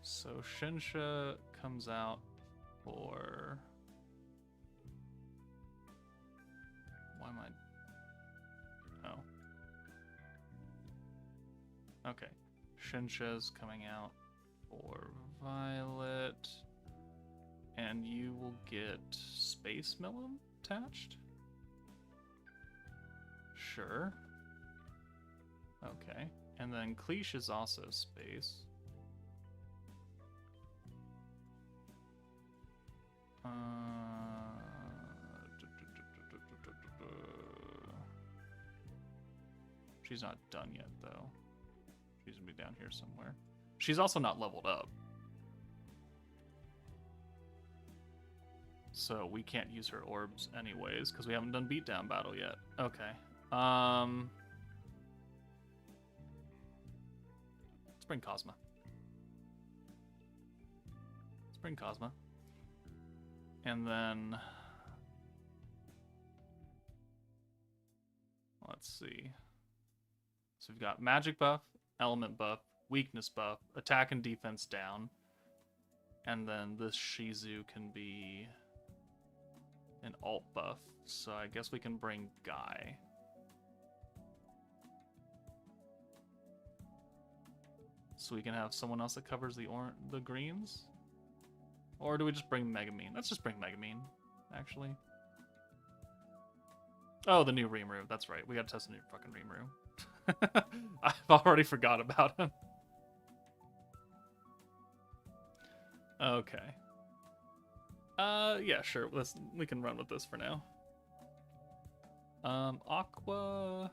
So, Shinsha comes out for... Why am I... Oh. Okay. Shinsha's coming out for Violet. And you will get Space Millum attached? Sure. Okay. And then Cleash is also space. She's not done yet, though. She's gonna be down here somewhere. She's also not leveled up. So we can't use her orbs anyways, because we haven't done beatdown battle yet. Okay. Let's bring Cosma. Let's bring Cosma. And then... Let's see. So we've got magic buff, element buff, weakness buff, attack and defense down. And then this Shizu can be an alt buff, so I guess we can bring Guy. So we can have someone else that covers the greens? Or do we just bring Megamine? Let's just bring Megamine, actually. Oh, the new Rimuru. That's right. We gotta test a new fucking Rimuru. I've already forgot about him. Okay. Yeah, sure. We can run with this for now. Aqua.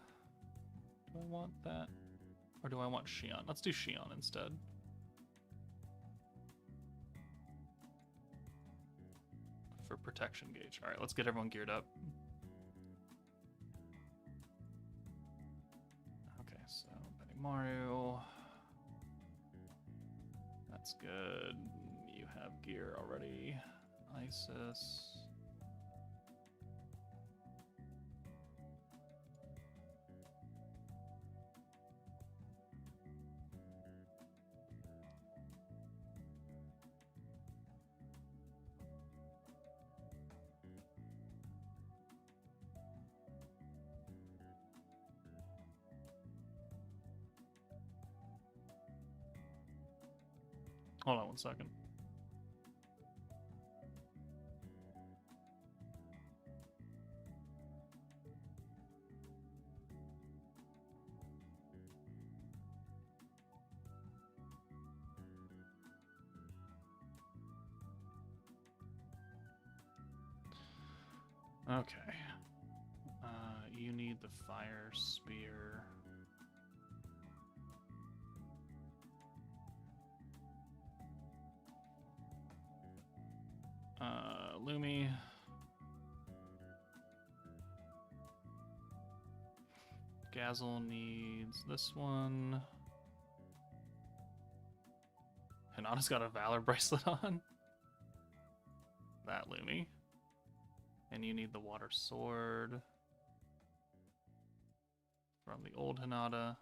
Do I want that? Or do I want Xion? Let's do Xion instead. For protection gauge. Alright, let's get everyone geared up. Okay, so Benimaru. That's good. You have gear already. Isis. Hold on 1 second. Okay. You need the fire spear. Lumi. Gazel needs this one. Hinata's got a Valor bracelet on. That Lumi. And you need the water sword from the old Hinata.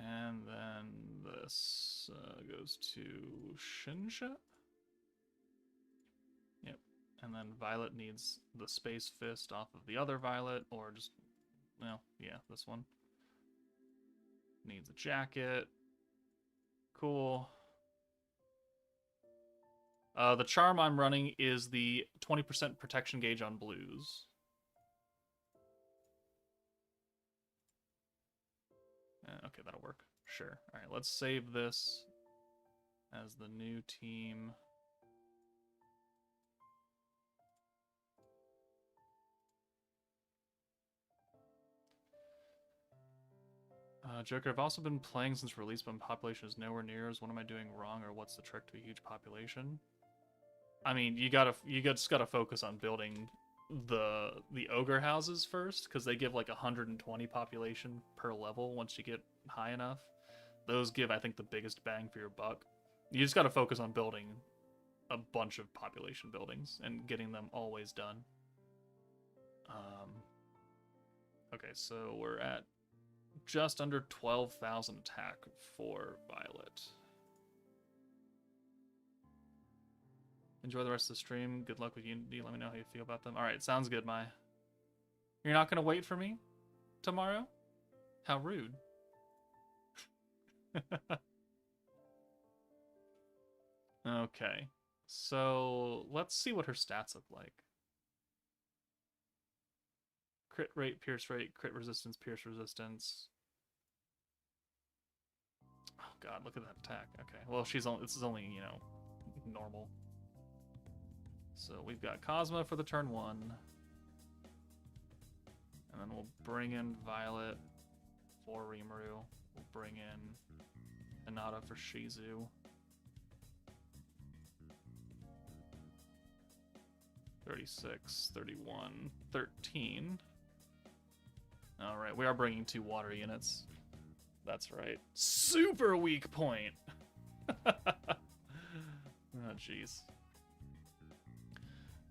And then this goes to Shinsha. Yep. And then Violet needs the Space Fist off of the other Violet, or just, well, yeah, this one. Needs a jacket. Cool. The charm I'm running is the 20% protection gauge on blues. Okay, that'll work. Sure. All right, let's save this as the new team. Joker, I've also been playing since release, but my population is nowhere near as. What am I doing wrong, or what's the trick to a huge population? I mean, you just gotta focus on building the ogre houses first, because they give like 120 population per level once you get high enough. Those give, I think, the biggest bang for your buck. You just gotta focus on building a bunch of population buildings and getting them always done. Okay, so we're at just under 12,000 attack for Violet. Enjoy the rest of the stream. Good luck with Unity. Let me know how you feel about them. Alright, sounds good, Mai. You're not going to wait for me tomorrow? How rude. Okay. So, let's see what her stats look like. Crit rate, pierce rate, crit resistance, pierce resistance. Oh god, look at that attack. Okay, well, this is only, you know, normal. So we've got Cosma for the turn 1. And then we'll bring in Violet for Rimuru. We'll bring in Hinata for Shizu. 36, 31, 13. Alright, we are bringing 2 water units. That's right. Super weak point! Oh, jeez.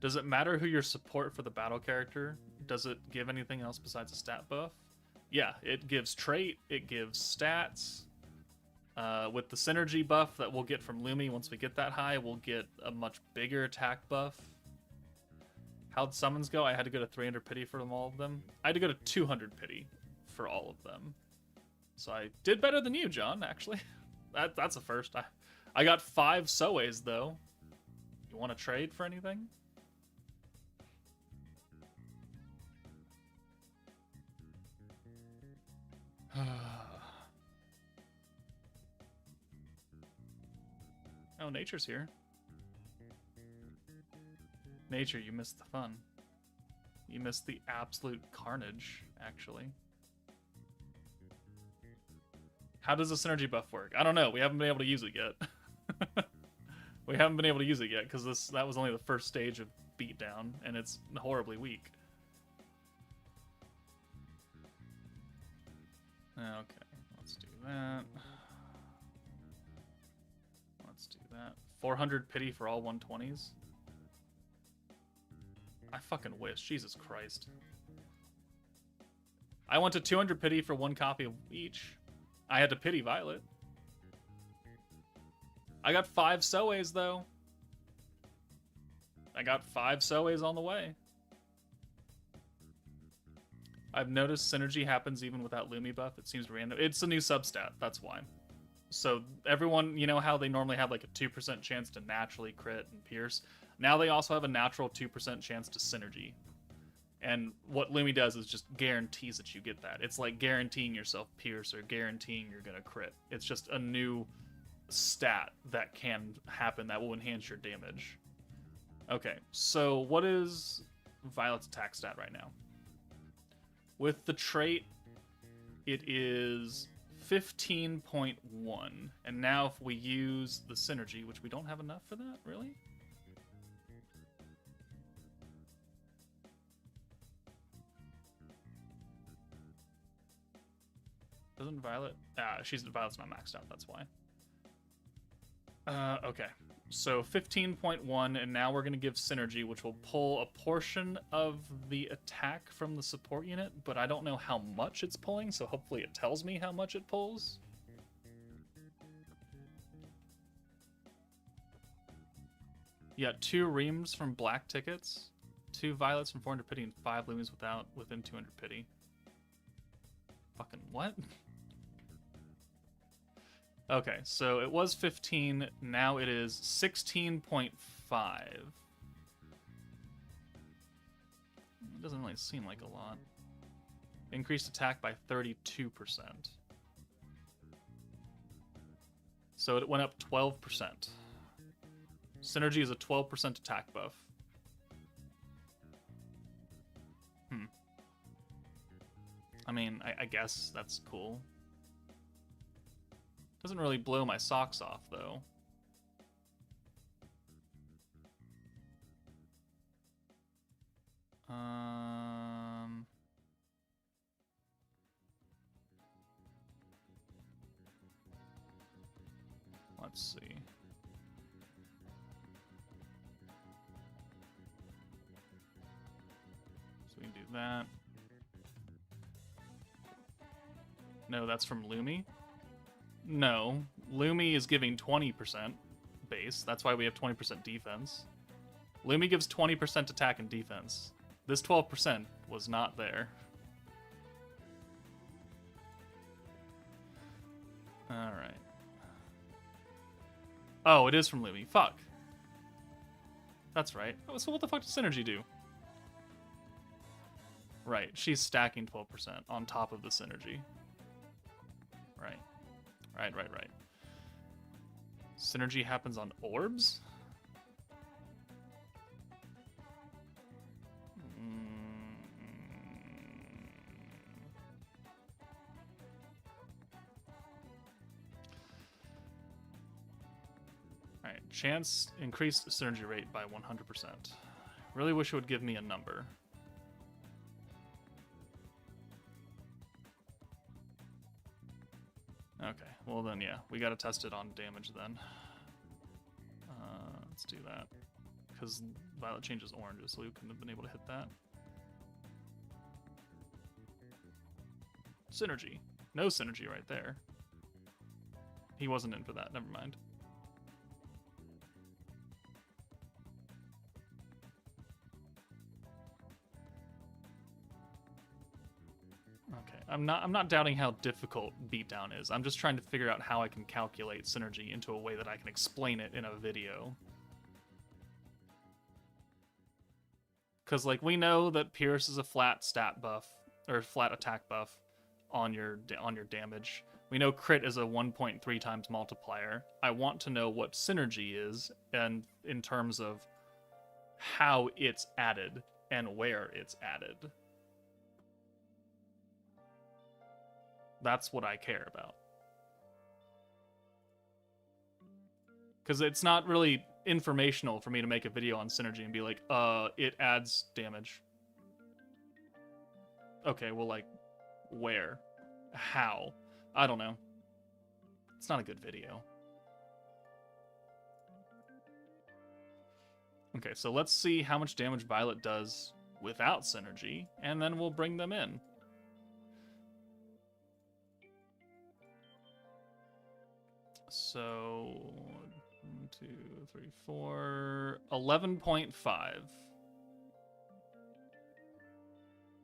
Does it matter who your support for the battle character? Does it give anything else besides a stat buff? Yeah, it gives trait, it gives stats. With the synergy buff that we'll get from Lumi, once we get that high, we'll get a much bigger attack buff. How'd summons go? I had to go to 300 pity for all of them. I had to go to 200 pity for all of them. So I did better than you, John, actually. That's a first. I got 5 Soes, though. You want to trade for anything? Oh, Nature's here. Nature, you missed the fun. You missed the absolute carnage, actually. How does the synergy buff work? I don't know. We haven't been able to use it yet. We haven't been able to use it yet because that was only the first stage of beatdown, and it's horribly weak. Okay, let's do that. Let's do that. 400 pity for all 120s. I fucking wish. Jesus Christ. I went to 200 pity for 1 copy of each. I had to pity Violet. I got 5 Soes, though. I got 5 Soes on the way. I've noticed synergy happens even without Lumi buff. It seems random. It's a new substat, that's why. So everyone, you know how they normally have like a 2% chance to naturally crit and pierce? Now they also have a natural 2% chance to synergy. And what Lumi does is just guarantees that you get that. It's like guaranteeing yourself pierce or guaranteeing you're going to crit. It's just a new stat that can happen that will enhance your damage. Okay, so what is Violet's attack stat right now? With the trait, it is 15.1. And now if we use the synergy, which we don't have enough for that, really? Doesn't Violet? Violet's not maxed out, that's why. Okay. So 15.1, and now we're going to give synergy, which will pull a portion of the attack from the support unit, but I don't know how much it's pulling, so hopefully it tells me how much it pulls. Yeah, 2 Reams from black tickets, 2 Violets from 400 pity, and 5 Lumis within 200 pity. Fucking what? Okay, so it was 15, now it is 16.5. It doesn't really seem like a lot. Increased attack by 32%. So it went up 12%. Synergy is a 12% attack buff. I mean, I guess that's cool. Doesn't really blow my socks off, though. Let's see. So we can do that. No, that's from Lumi. No, Lumi is giving 20% base. That's why we have 20% defense. Lumi gives 20% attack and defense. This 12% was not there. Alright. Oh, it is from Lumi. Fuck. That's right. Oh, so what the fuck does synergy do? Right, she's stacking 12% on top of the synergy. Right. Right. Synergy happens on orbs? Alright, chance increased synergy rate by 100%. Really wish it would give me a number. Okay, well then, yeah, we gotta test it on damage then. Let's do that. Because Violet changes oranges, so we couldn't have been able to hit that. Synergy. No synergy right there. He wasn't in for that. Never mind. Okay, I'm not doubting how difficult beatdown is. I'm just trying to figure out how I can calculate synergy into a way that I can explain it in a video. Because, like, we know that Pierce is a flat stat buff, or flat attack buff on your damage. We know crit is a 1.3 times multiplier. I want to know what synergy is, and in terms of how it's added and where it's added. That's what I care about. Because it's not really informational for me to make a video on synergy and be like, it adds damage. Okay, well, like, where? How? I don't know. It's not a good video. Okay, so let's see how much damage Violet does without synergy, and then we'll bring them in. So, 1, 2, 3, 4, 11.5.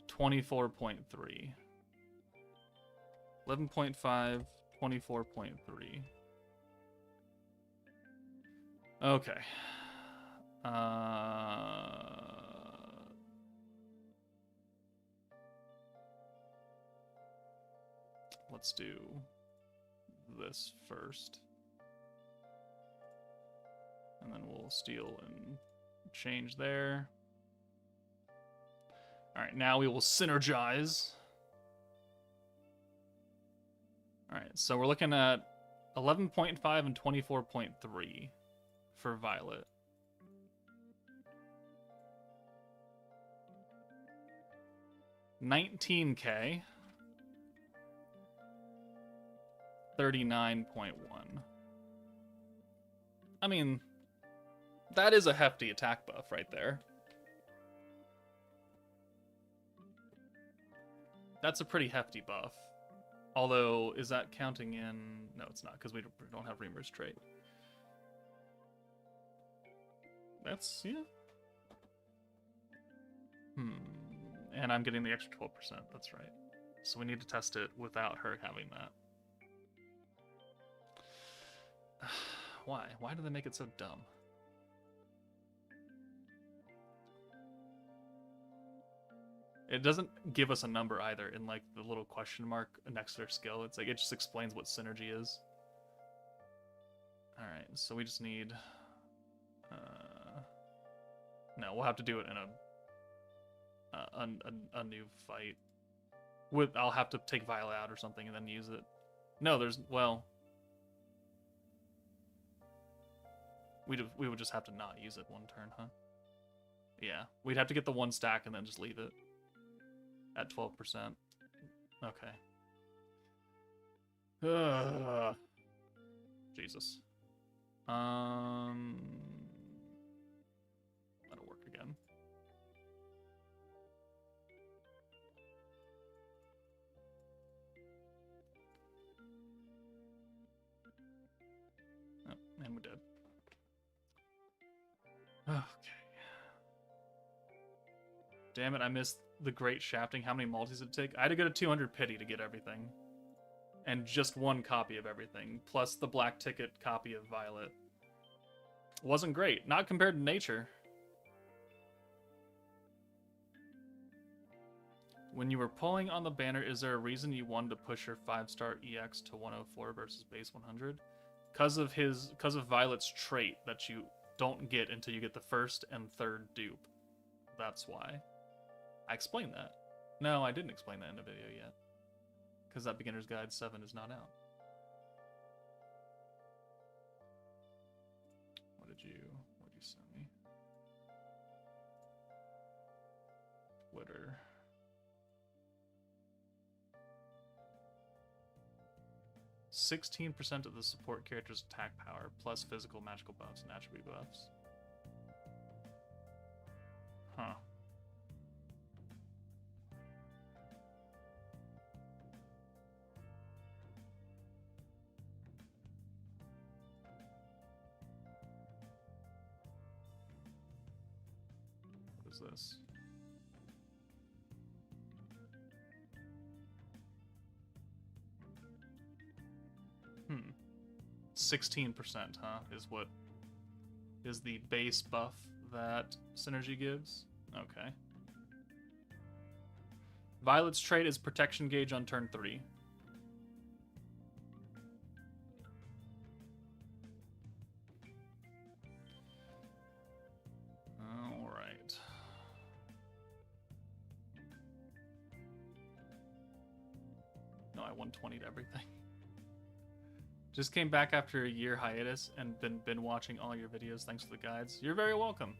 24.3. 11.5, 24.3. Okay. Let's do this first. And then we'll steal and change there. Alright, now we will synergize. Alright, so we're looking at 11.5 and 24.3 for Violet. $19K. 39.1. I mean, that is a hefty attack buff right there. That's a pretty hefty buff. Although, is that counting in... No, it's not, because we don't have Rimuru's trait. That's, yeah. And I'm getting the extra 12%, that's right. So we need to test it without her having that. Why? Why do they make it so dumb? It doesn't give us a number either in, like, the little question mark next to their skill. It's like, it just explains what synergy is. Alright, so we just need... no, we'll have to do it in a new fight. I'll have to take Violet out or something and then use it. No, there's... Well... We would just have to not use it one turn, huh? Yeah, we'd have to get the one stack and then just leave it at 12%. Okay. Jesus. That'll work again. Oh, and we're dead. Okay. Damn it, I missed the great shafting. How many multis did it take? I had to go to 200 pity to get everything. And just one copy of everything, plus the black ticket copy of Violet. Wasn't great. Not compared to nature. When you were pulling on the banner, is there a reason you wanted to push your 5-star EX to 104 versus base 100? Because of Violet's trait that you don't get until you get the first and third dupe. That's why. I explained that. No, I didn't explain that in the video yet. Because that Beginner's Guide 7 is not out. What did you send me? Twitter. %16% of the support character's attack power, plus physical, magical buffs, and attribute buffs. Huh. is this? 16%, huh? Is the base buff that synergy gives? Okay. Violet's trait is protection gauge on turn 3. Alright. No, I 120'd everything. Just came back after a year hiatus and been watching all your videos. Thanks for the guides. You're very welcome.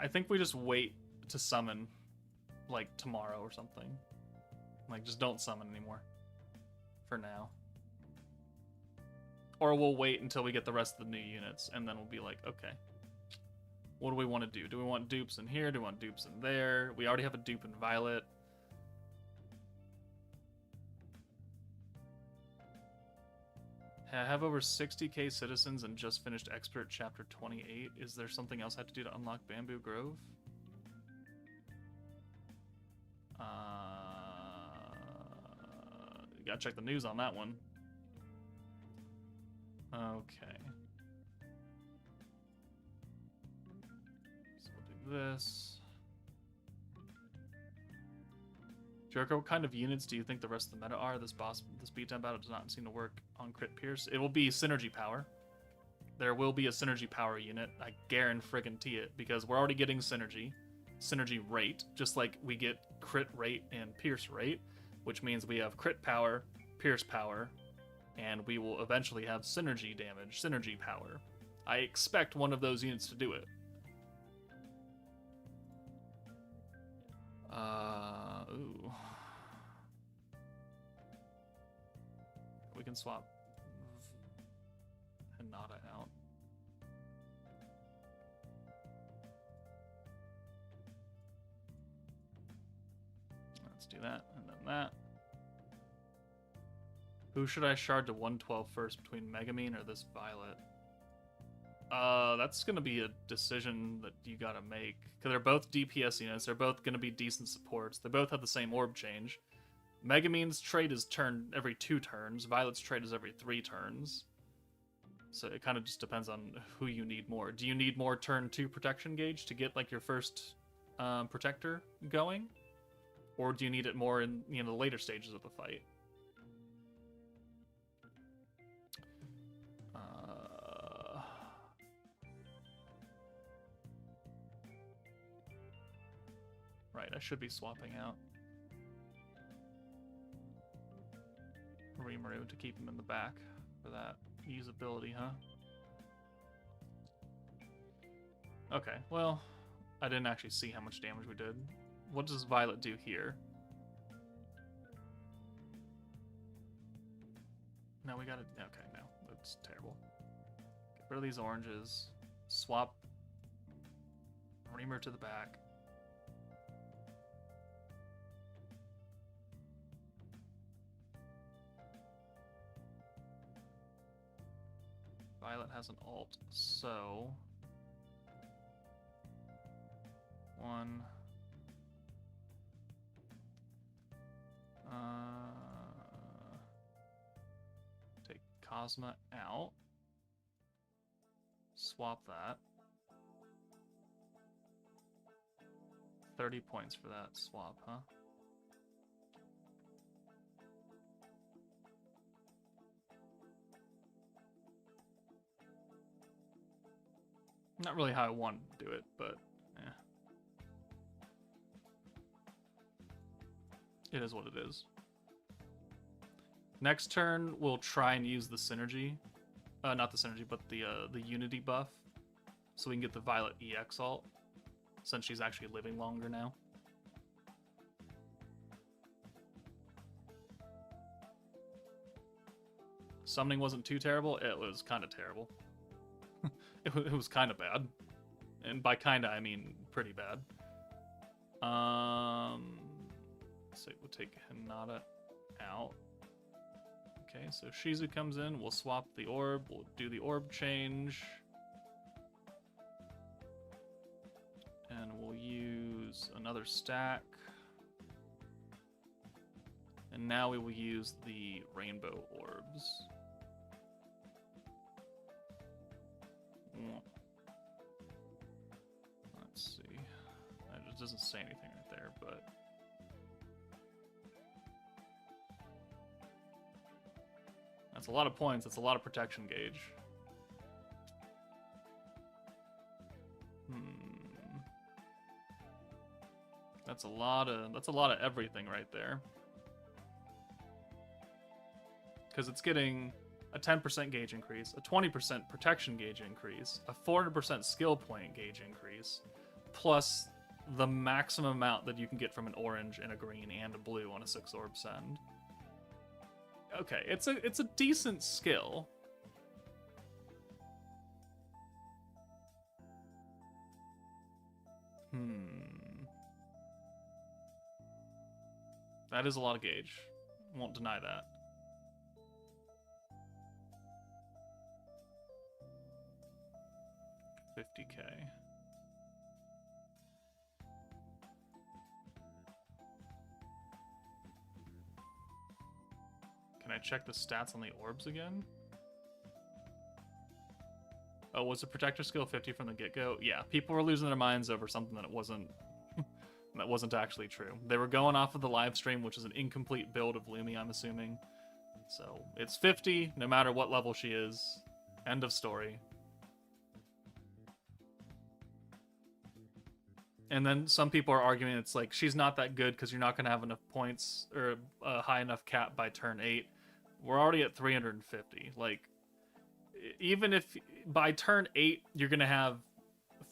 I think we just wait to summon, like, tomorrow or something. Like, just don't summon anymore. For now. Or we'll wait until we get the rest of the new units, and then we'll be like, okay. What do we want to do? Do we want dupes in here? Do we want dupes in there? We already have a dupe in Violet. I have over 60k citizens and just finished Expert Chapter 28. Is there something else I have to do to unlock Bamboo Grove? You gotta check the news on that one. Okay. So we'll do this. Jericho, what kind of units do you think the rest of the meta are? This beatdown battle does not seem to work on crit pierce. It will be synergy power. There will be a synergy power unit. I guarantee it, because we're already getting synergy rate, just like we get crit rate and pierce rate, which means we have crit power, pierce power, and we will eventually have synergy damage, synergy power. I expect one of those units to do it. Ooh. We can swap Hinata out. Let's do that, and then that. Who should I shard to 112 first, between Megamine or this Violet? That's gonna be a decision that you gotta make. Because they're both DPS units, they're both gonna be decent supports, they both have the same orb change. Megamine's trait is turn every 2 turns, Violet's trait is every 3 turns. So it kind of just depends on who you need more. Do you need more turn 2 protection gauge to get like your first protector going? Or do you need it more in the later stages of the fight? Right, I should be swapping out RIMURU to keep him in the back for that usability, huh? Okay, well, I didn't actually see how much damage we did. What does Violet do here? No, we gotta... Okay, no, that's terrible. Get rid of these oranges. Swap RIMURU to the back. Violet has an ult, so... 1... Take Cosma out. Swap that. 30 points for that swap, huh? Not really how I wanted to do it, but yeah. It is what it is. Next turn, we'll try and use the synergy. Not the synergy, but the unity buff. So we can get the Violet EX ult, since she's actually living longer now. Summoning wasn't too terrible. It was kind of terrible. It was kind of bad. And by kind of, I mean pretty bad. So we'll take Hinata out. Okay, so Shizu comes in, we'll swap the orb, we'll do the orb change. And we'll use another stack. And now we will use the rainbow orbs. Let's see. It just doesn't say anything right there, but... That's a lot of points, that's a lot of protection gauge. That's a lot of everything right there. Because it's getting a 10% gauge increase, a 20% protection gauge increase, a 400% skill point gauge increase, plus the maximum amount that you can get from an orange and a green and a blue on a 6-orb send. Okay, it's a decent skill. That is a lot of gauge. Won't deny that. $50K. Can I check the stats on the orbs again? Oh, was the protector skill 50 from the get-go? Yeah, people were losing their minds over something that it wasn't that wasn't actually true. They were going off of the live stream, which is an incomplete build of LUMI, I'm assuming. So it's 50, no matter what level she is. End of story. And then some people are arguing it's like, she's not that good because you're not going to have enough points or a high enough cap by turn 8. We're already at 350. Like, even if by turn 8 you're going to have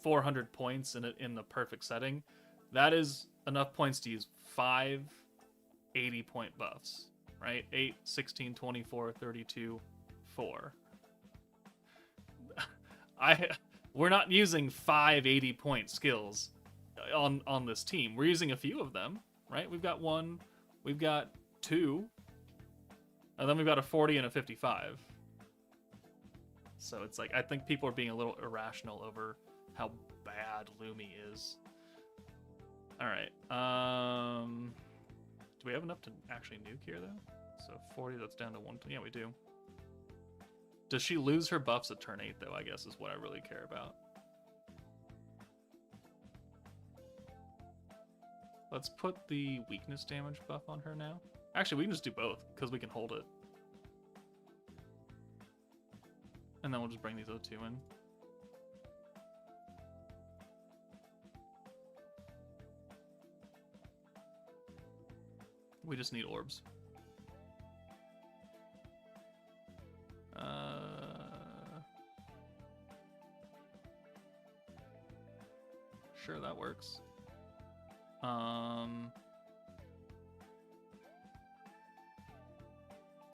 400 points in the perfect setting, that is enough points to use 5 80-point buffs, right? 8, 16, 24, 32, 4. We're not using 5 80-point skills on this team. We're using a few of them, right? We've got 1, we've got 2, and then we've got a 40 and a 55. So it's like, I think people are being a little irrational over how bad LUMI is. All right. Do we have enough to actually nuke here, though? So 40, that's down to 1. Yeah, we do. Does she lose her buffs at turn 8, though, I guess is what I really care about. Let's put the weakness damage buff on her now. Actually, we can just do both, because we can hold it. And then we'll just bring these other 2 in. We just need orbs. Sure, that works. No,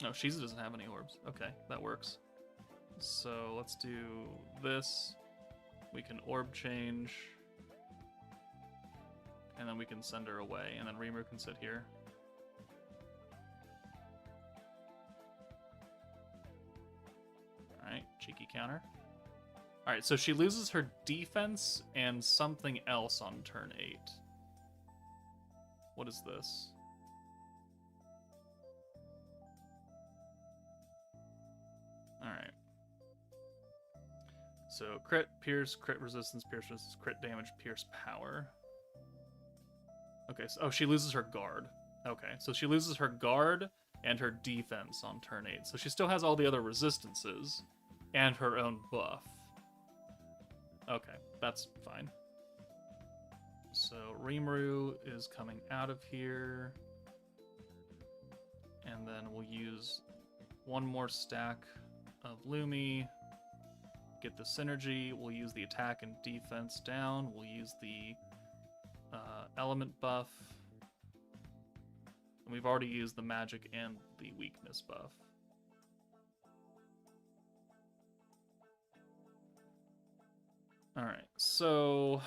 Shizu doesn't have any orbs. Okay, that works. So let's do this. We can orb change. And then we can send her away, and then RIMURU can sit here. Alright, cheeky counter. Alright, so she loses her defense and something else on turn 8. What is this? Alright. So crit, pierce, crit resistance, crit damage, pierce power. Okay, so she loses her guard. Okay, so she loses her guard and her defense on turn 8. So she still has all the other resistances and her own buff. Okay, that's fine. So RIMURU is coming out of here. And then we'll use 1 more stack of LUMI. Get the synergy. We'll use the attack and defense down. We'll use the element buff. And we've already used the magic and the weakness buff. Alright, so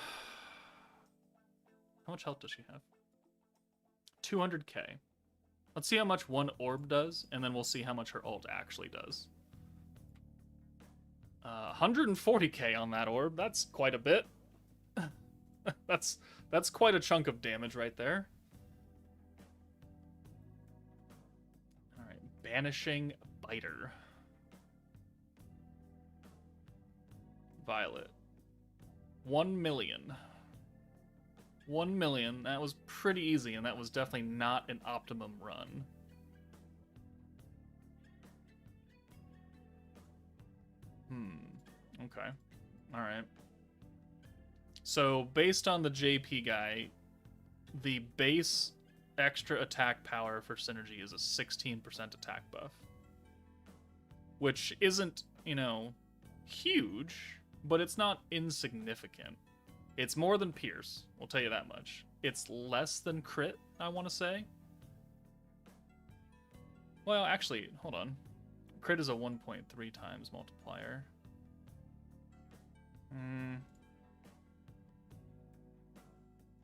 how much health does she have? 200k. Let's see how much one orb does, and then we'll see how much her ult actually does. 140k on that orb. That's quite a bit. That's quite a chunk of damage right there. All right, Banishing Biter. Violet. 1 million. 1 million. That was pretty easy, and that was definitely not an optimum run. Okay. Alright. So, based on the JP guy, the base extra attack power for Synergy is a 16% attack buff. Which isn't, you know, huge, but it's not insignificant. It's more than Pierce, we'll tell you that much. It's less than crit, I want to say. Well, actually, hold on. Crit is a 1.3 times multiplier.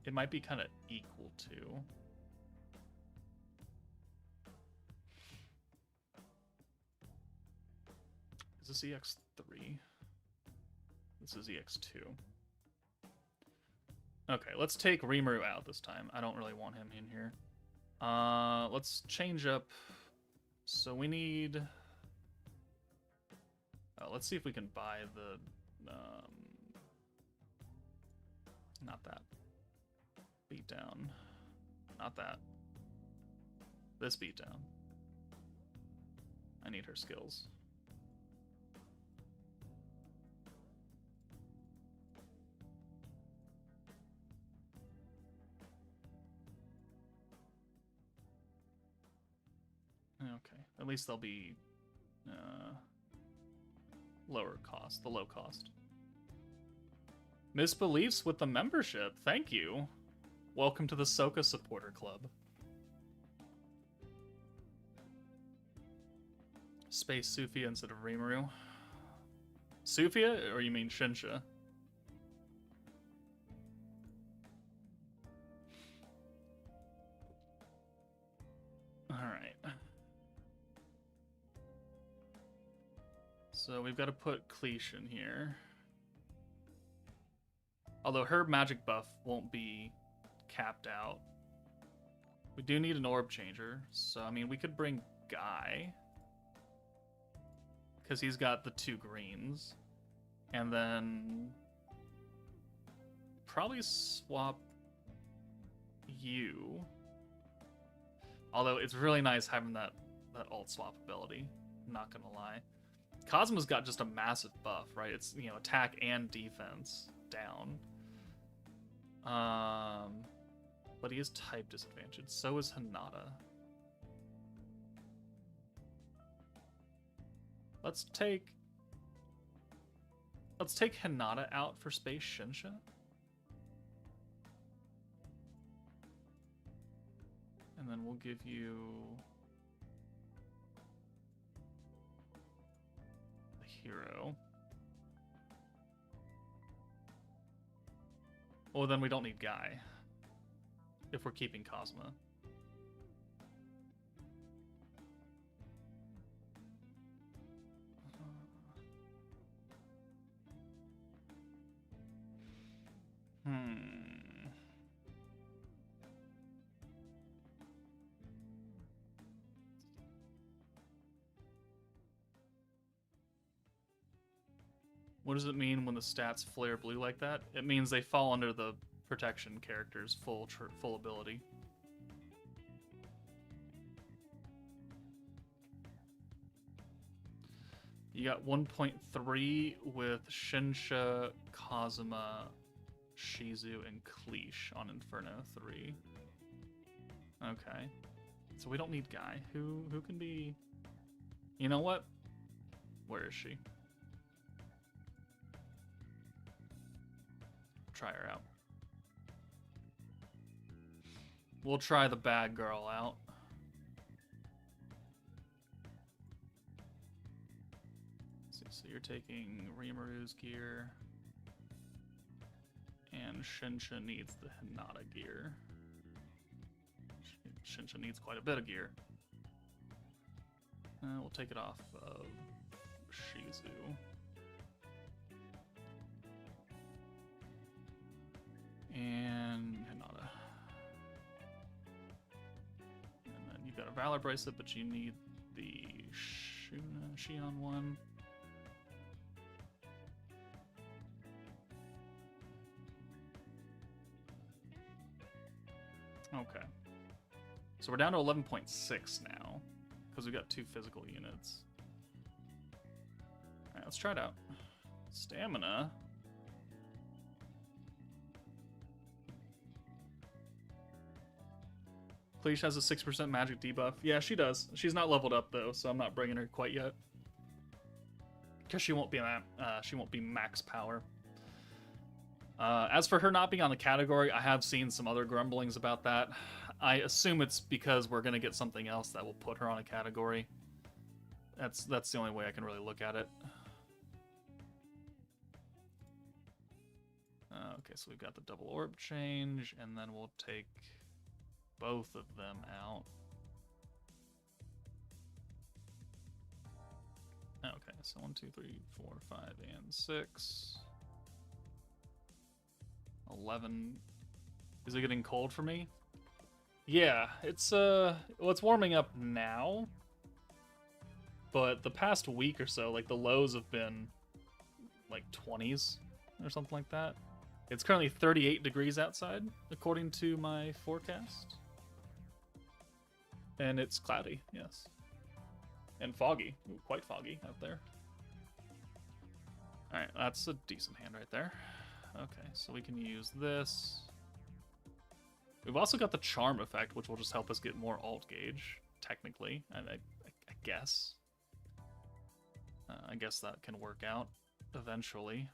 It might be kind of equal to. Is this EX3? This is EX2. Okay, let's take Rimuru out this time. I don't really want him in here. Let's change up. So we need... let's see if we can buy the... not that. Beatdown. Not that. This beatdown. I need her skills. Okay, at least they'll be lower cost, the low cost. Misbeliefs with the membership, thank you. Welcome to the Soka Supporter Club. Space Sufia instead of Rimuru. Sufia, or you mean Shinsha? Alright. So we've got to put Cleash in here. Although her magic buff won't be capped out. We do need an orb changer. So, I mean, we could bring Guy. Because he's got the 2 greens. And then... probably swap you. Although it's really nice having that alt swap ability. I'm not gonna lie. Cosmo's got just a massive buff, right? It's, you know, attack and defense down. But he is type disadvantaged. So is Hinata. Let's take Hinata out for Space Shinsha. And then we'll give you a hero. Well, then we don't need Guy. If we're keeping Cosma. What does it mean when the stats flare blue like that? It means they fall under the protection character's full ability. You got 1.3 with Shinsha, Kazuma, Shizu, and Cleash on Inferno 3. Okay. So we don't need Guy. Who can be... You know what? Where is she? Try her out. We'll try the bad girl out. So you're taking Rimuru's gear. And Shinsha needs the Hinata gear. Shinsha needs quite a bit of gear. We'll take it off of Shizu. And Hinata. And then you've got a Valor bracelet, but you need the Shion one. Okay. So we're down to 11.6 now, because we got 2 physical units. Alright, let's try it out. Stamina. Cleash has a 6% magic debuff. Yeah, she does. She's not leveled up though, so I'm not bringing her quite yet. Because she won't be max power. As for her not being on the category, I have seen some other grumblings about that. I assume it's because we're gonna get something else that will put her on a category. That's the only way I can really look at it. Okay, so we've got the double orb change, and then we'll take both of them out. Okay, so 1, 2, 3, 4, 5, and 6. 11. Is it getting cold for me? Yeah, it's well, it's warming up now. But the past week or so, like the lows have been like 20s or something like that. It's currently 38 degrees outside, according to my forecast. And it's cloudy, yes. And foggy. Ooh, quite foggy out there. Alright, that's a decent hand right there. Okay, so we can use this. We've also got the charm effect, which will just help us get more alt gauge, technically. I guess. I guess that can work out eventually.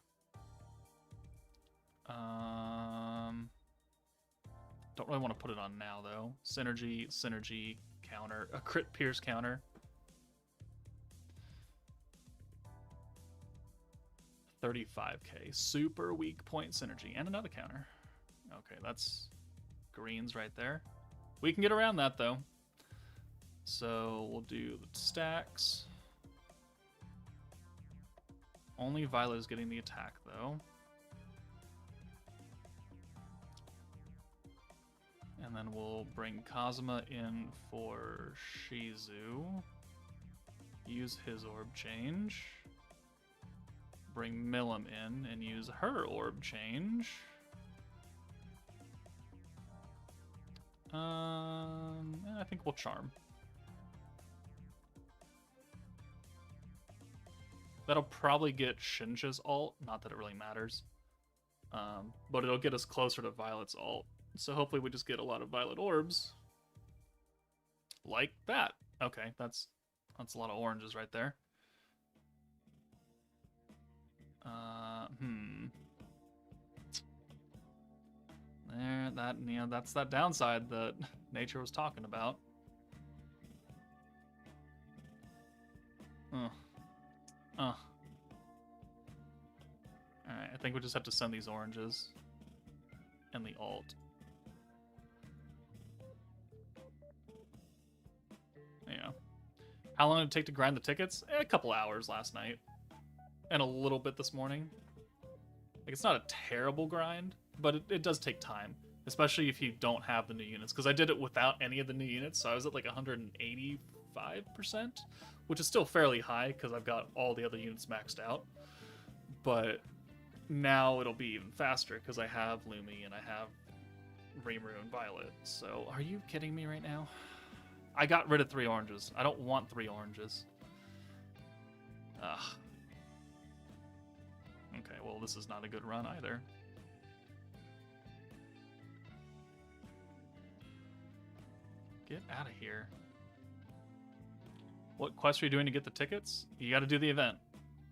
Don't really want to put it on now, though. Synergy counter, a crit pierce counter. 35k, super weak point synergy, and another counter. Okay, that's greens right there. We can get around that, though. So we'll do the stacks. Only Violet is getting the attack, though. And then we'll bring Kazuma in for Shizu. Use his orb change. Bring Milim in and use her orb change. I think we'll charm. That'll probably get Shinsha's ult, not that it really matters. But it'll get us closer to Violet's ult. So hopefully we just get a lot of Violet orbs. Like that. Okay, that's a lot of oranges right there. There, that's that downside that nature was talking about. Alright, I think we just have to send these oranges. And the alt. Yeah. How long did it take to grind the tickets? A couple hours last night. And a little bit this morning. Like, it's not a terrible grind, but it does take time. Especially if you don't have the new units. Because I did it without any of the new units, so I was at like 185%. Which is still fairly high, because I've got all the other units maxed out. But now it'll be even faster, because I have Lumi and I have Rimuru and Violet. So, are you kidding me right now? I got rid of 3 oranges. I don't want 3 oranges. Ugh. Okay, well, this is not a good run either. Get out of here. What quest are you doing to get the tickets? You gotta do the event.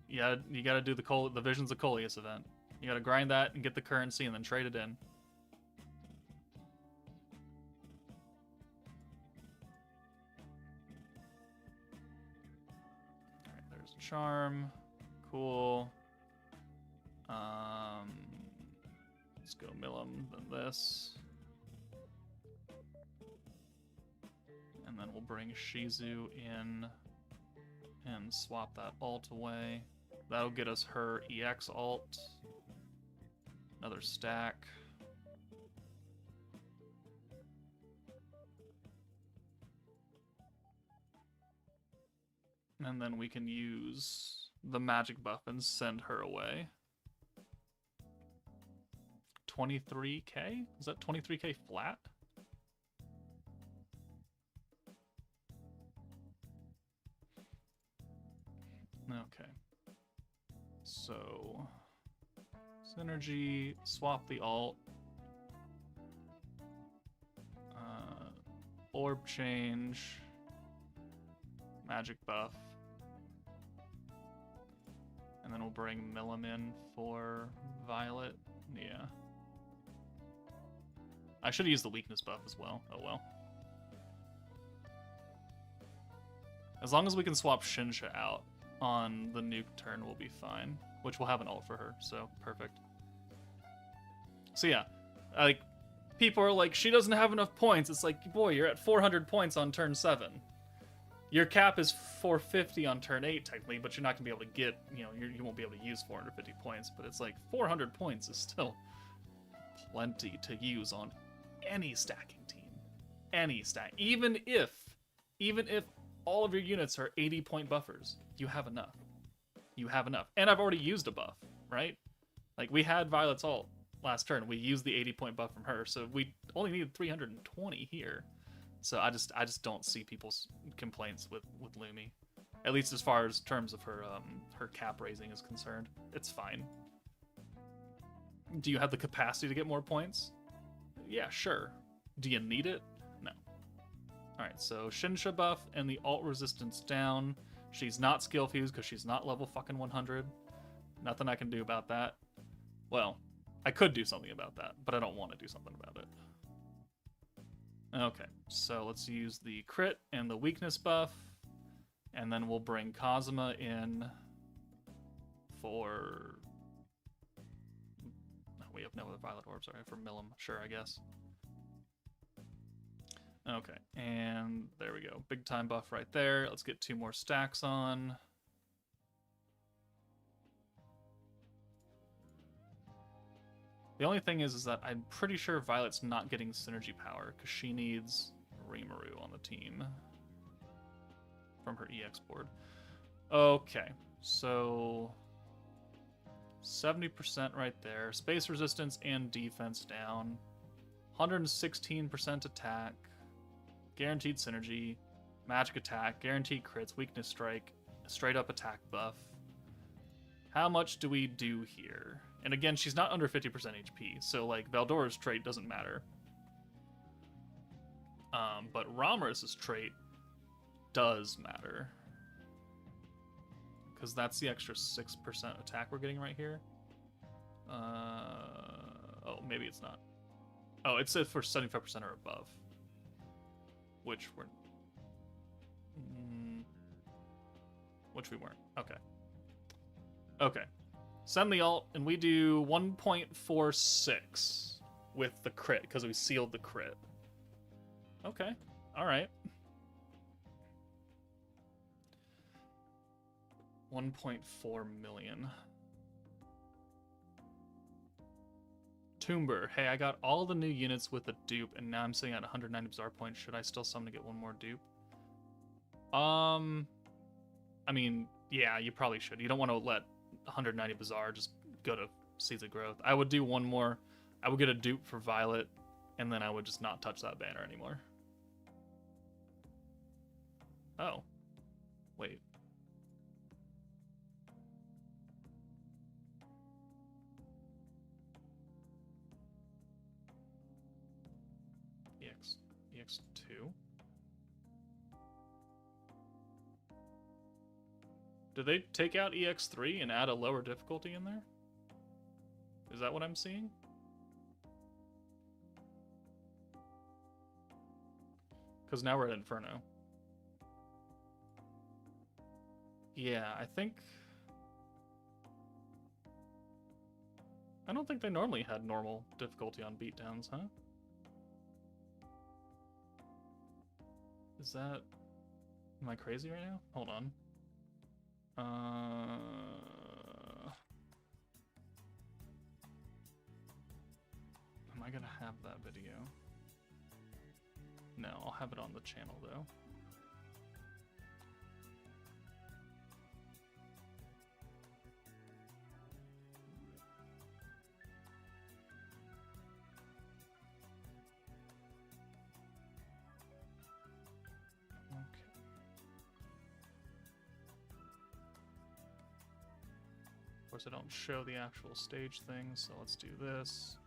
You gotta do the Visions of Coleus event. You gotta grind that and get the currency and then trade it in. Alright, there's Charm. Cool. Let's go Milim, then this. And then we'll bring Shizu in and swap that alt away. That'll get us her EX alt. Another stack. And then we can use the magic buff and send her away. 23k? Is that 23k flat? Okay. So, synergy, swap the alt. Orb change. Magic buff. And then we'll bring Milim in for Violet. Yeah. I should have used the weakness buff as well. Oh well. As long as we can swap Shinsha out on the nuke turn, we'll be fine. Which will have an ult for her, so perfect. So yeah, like, people are like, she doesn't have enough points. It's like, boy, you're at 400 points on turn 7. Your cap is 450 on turn 8, technically, but you're not going to be able to get, you know, you won't be able to use 450 points, but it's like 400 points is still plenty to use on any stacking team. Any stack. Even if all of your units are 80-point buffers, you have enough. You have enough. And I've already used a buff, right? Like, we had Violet's ult last turn. We used the 80-point buff from her, so we only needed 320 here. So I just don't see people's complaints with Lumi, at least as far as terms of her her cap raising is concerned. It's fine. Do you have the capacity to get more points? Yeah, sure. Do you need it? No. All right, so Shinsha buff and the alt resistance down. She's not skill fused because she's not level fucking 100. Nothing I can do about that. Well, I could do something about that, but I don't want to do something about it. Okay, so let's use the crit and the weakness buff, and then we'll bring Kazuma in for... We have no other Violet Orbs, alright, for Milim, sure, I guess. Okay, and there we go. Big time buff right there. Let's get 2 more stacks on. The only thing is that I'm pretty sure Violet's not getting synergy power because she needs RIMURU on the team from her EX board. Okay, so 70% right there. Space resistance and defense down. 116% attack. Guaranteed synergy. Magic attack. Guaranteed crits. Weakness strike. Straight up attack buff. How much do we do here? And again, she's not under 50% HP, so like Valdora's trait doesn't matter. But Ramirez's trait does matter. Because that's the extra 6% attack we're getting right here. Oh, maybe it's not. Oh, it said for 75% or above. Which we're... which we weren't. Okay. Okay. Send the ult, and we do 1.46 with the crit, because we sealed the crit. Okay. Alright. 1.4 million. Toomber. Hey, I got all the new units with a dupe, and now I'm sitting at 190 Bazaar points. Should I still summon to get one more dupe? I mean, yeah, you probably should. You don't want to let 190 Bazaar just go to Seeds of Growth. I would do one more. I would get a dupe for Violet, and then I would just not touch that banner anymore. Oh. Wait. EX2? Did they take out EX3 and add a lower difficulty in there? Is that what I'm seeing? Because now we're at Inferno. Yeah, I don't think they normally had normal difficulty on beatdowns, huh? Is that... Am I crazy right now? Hold on. Am I gonna have that video? No, I'll have it on the channel though. Of course, I don't show the actual stage thing, so let's do this.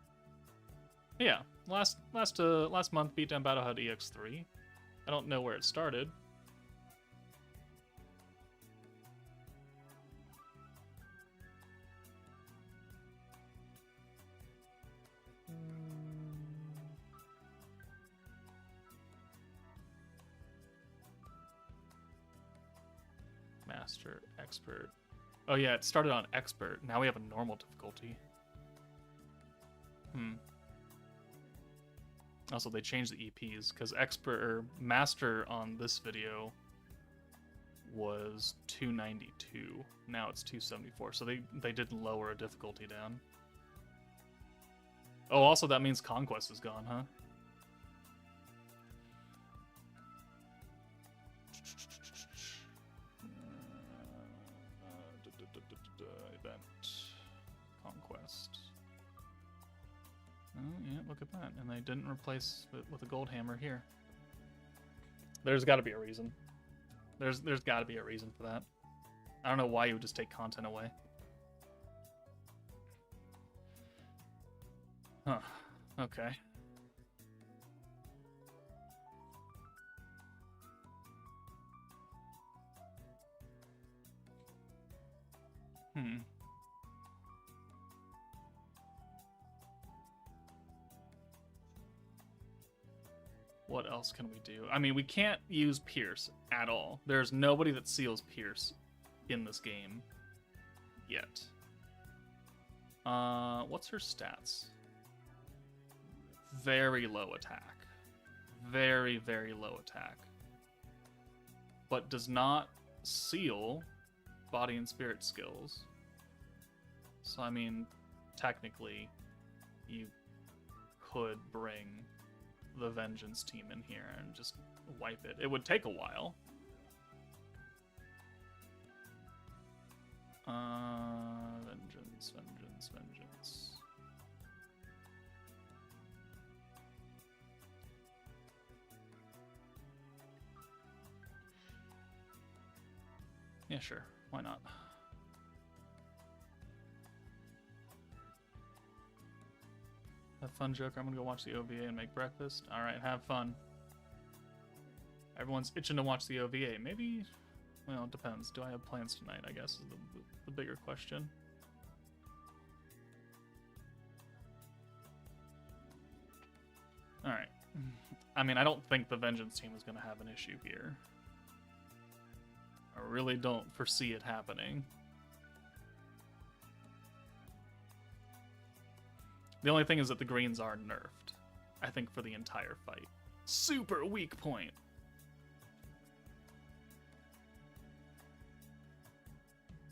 Yeah, last month Beatdown Battle had EX3. I don't know where it started. Master, expert. Oh yeah, it started on expert. Now we have a normal difficulty. Also, they changed the EPs because expert or master on this video was 292. Now it's 274. So they did lower a difficulty down. Oh, also that means Conquest is gone, huh? Event Conquest. Oh yeah, look at that. And they didn't replace it with a gold hammer here. There's got to be a reason. There's got to be a reason for that. I don't know why you would just take content away. Huh. Okay. What else can we do? I mean, we can't use Pierce at all. There's nobody that seals Pierce in this game yet. What's her stats? Very low attack. Very, very low attack. But does not seal body and spirit skills. So, I mean, technically, you could bring the Vengeance team in here and just wipe it. It would take a while. Vengeance, vengeance, vengeance. Yeah, sure. Why not? Have fun, Joker. I'm gonna go watch the OVA and make breakfast. Alright, have fun. Everyone's itching to watch the OVA. Maybe, well, it depends. Do I have plans tonight, I guess, is the bigger question. Alright. I mean, I don't think the Vengeance team is gonna have an issue here. I really don't foresee it happening. The only thing is that the greens are nerfed, I think, for the entire fight. Super weak point.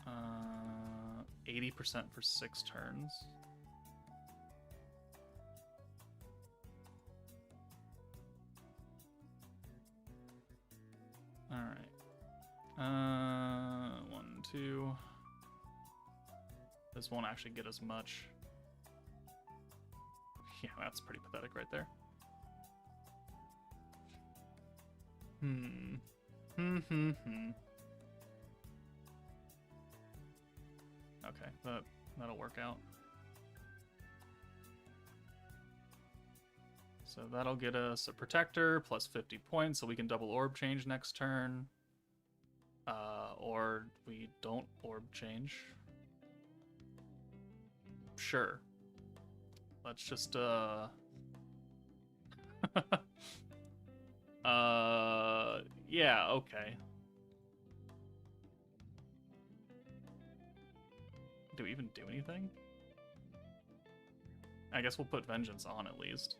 Uh, 80% for 6 turns. Alright. 1, 2. This won't actually get us much. Yeah, that's pretty pathetic right there. Okay, that'll work out. So that'll get us a protector plus 50 points, so we can double orb change next turn. Or we don't orb change. Sure. Let's just, yeah, okay. Do we even do anything? I guess we'll put Vengeance on at least.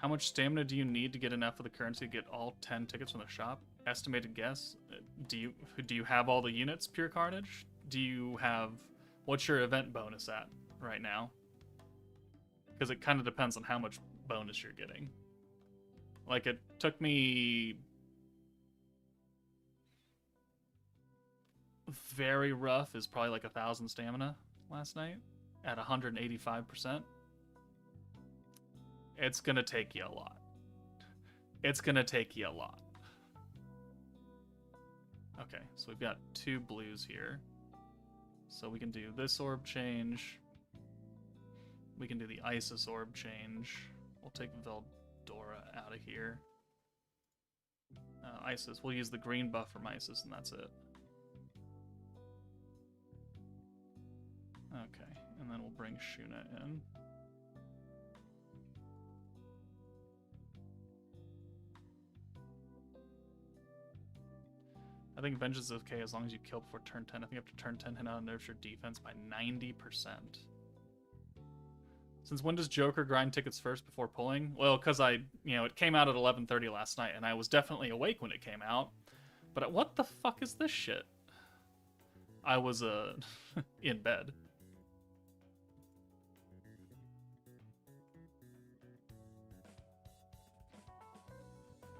How much stamina do you need to get enough of the currency to get all 10 tickets from the shop? Estimated guess. Do you have all the units, Pure Carnage? Do you have... What's your event bonus at right now? Because it kind of depends on how much bonus you're getting. Like, it took me... Very rough is probably like 1,000 stamina last night at 185%. It's gonna take you a lot. It's gonna take you a lot. Okay, so we've got 2 blues here. So we can do this orb change. We can do the Isis orb change. We'll take Veldora out of here. Isis, we'll use the green buff from Isis and that's it. Okay, and then we'll bring Shuna in. I think Vengeance is okay as long as you kill before turn 10. I think after turn 10, hit out and nerfs your defense by 90%. Since when does Joker grind tickets first before pulling? Well, because it came out at 11:30 last night, and I was definitely awake when it came out. But what the fuck is this shit? I was, in bed.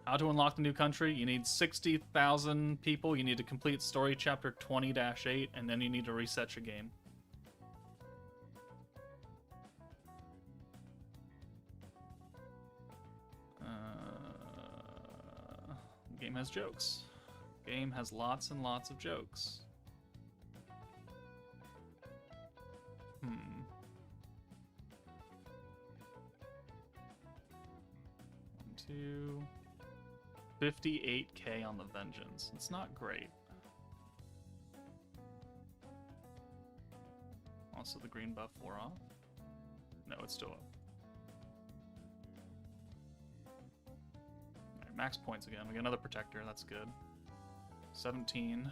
How to unlock the new country? You need 60,000 people. You need to complete story chapter 20-8, and then you need to reset your game. Game has jokes. Game has lots and lots of jokes. 2... 58k on the Vengeance. It's not great. Also, the green buff wore off. No, it's still up. Alright, max points again. We got another protector. That's good. 17.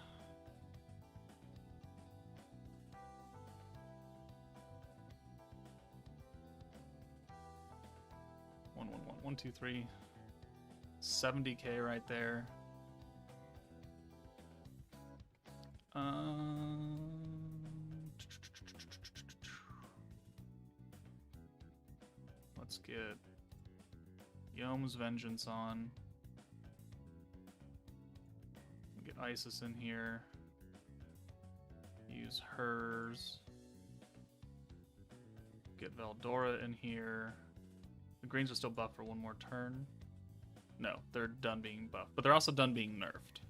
One, two, three. 70k right there. Let's get Yom's Vengeance on. Get Isis in here. Use hers. Get Veldora in here. The greens are still buffed for one more turn. No, they're done being buffed, but they're also done being nerfed.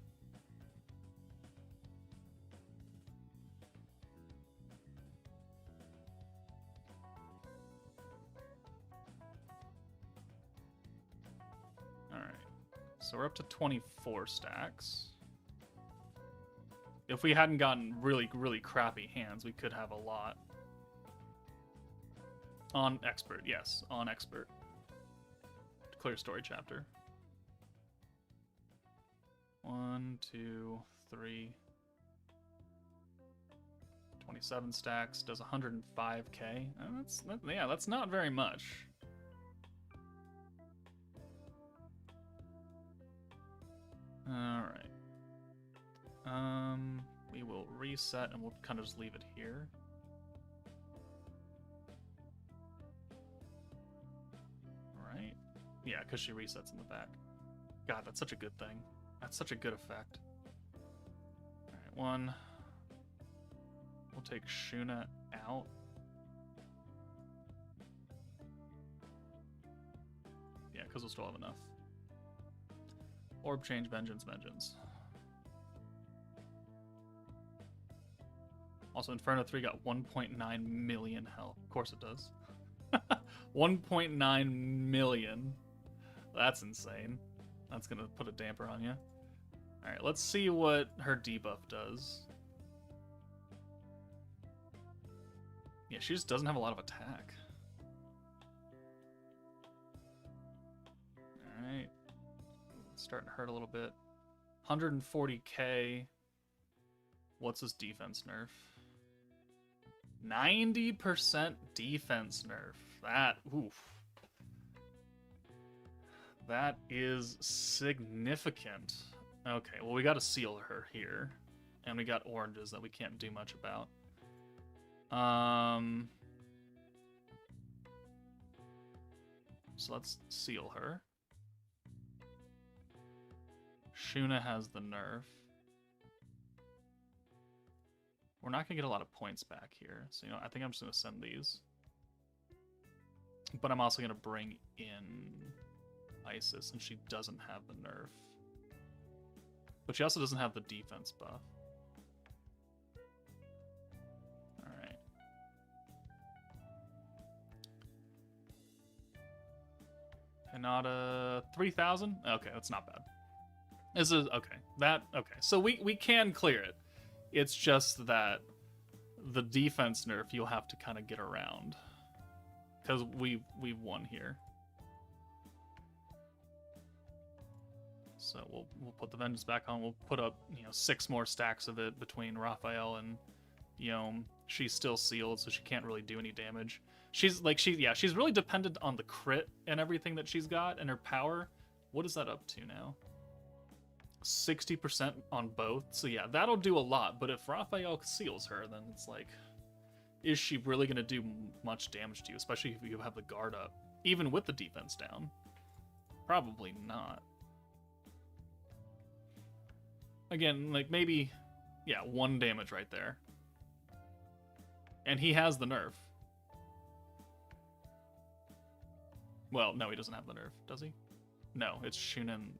Alright, so we're up to 24 stacks. If we hadn't gotten really, really crappy hands, we could have a lot. On expert, yes, on expert. Clear story chapter. 1, 2, 3. 27 stacks does 105k. Yeah, that's not very much. All right. We will reset and we'll kind of just leave it here. Right? Yeah, because she resets in the back. God, that's such a good thing. That's such a good effect. Alright, 1. We'll take Shuna out. Yeah, because we'll still have enough. Orb change, Vengeance. Also, Inferno 3 got 1.9 million health. Of course it does. 1.9 million. That's insane. That's gonna put a damper on you. Alright, let's see what her debuff does. Yeah, she just doesn't have a lot of attack. Alright. It's starting to hurt a little bit. 140k. What's this defense nerf? 90% defense nerf. That, oof. That is significant. Okay, well, we got to seal her here. And we got oranges that we can't do much about. So let's seal her. Shuna has the nerf. We're not going to get a lot of points back here. So, you know, I think I'm just going to send these. But I'm also going to bring in Isis, and she doesn't have the nerf. But she also doesn't have the defense buff. Alright. Hinata 3,000? Okay, that's not bad. This is okay. Okay. So we can clear it. It's just that the defense nerf you'll have to kind of get around. Because we've won here. So we'll put the vengeance back on. We'll put up, you know, 6 more stacks of it between Raphael and Yom. She's still sealed, so she can't really do any damage. She's really dependent on the crit and everything that she's got and her power. What is that up to now? 60% on both. So yeah, that'll do a lot. But if Raphael seals her, then it's like, is she really going to do much damage to you? Especially if you have the guard up. Even with the defense down. Probably not. Again, like maybe, yeah, 1 damage right there. And he has the nerf. Well, no, he doesn't have the nerf, does he? No, it's Shuna and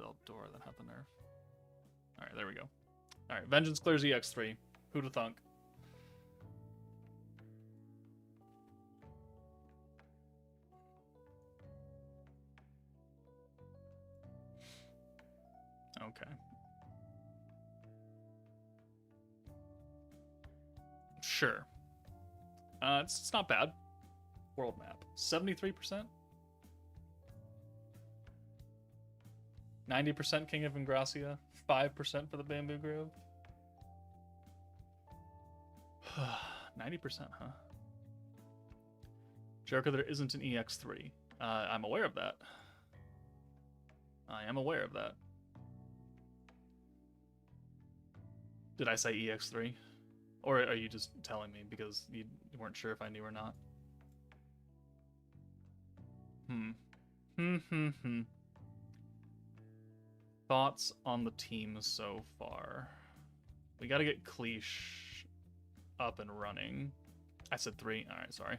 Veldora that have the nerf. Alright, there we go. Alright, Vengeance clears EX3. Who'da thunk? Okay. Sure. It's not bad. World map. 73%? 90% King of Ingracia. 5% for the Bamboo Grove. 90%, huh? Joker, there isn't an EX3. I'm aware of that. I am aware of that. Did I say EX3? Or are you just telling me because you weren't sure if I knew or not? Thoughts on the team so far? We gotta get Cleash up and running. I said 3. Alright, sorry.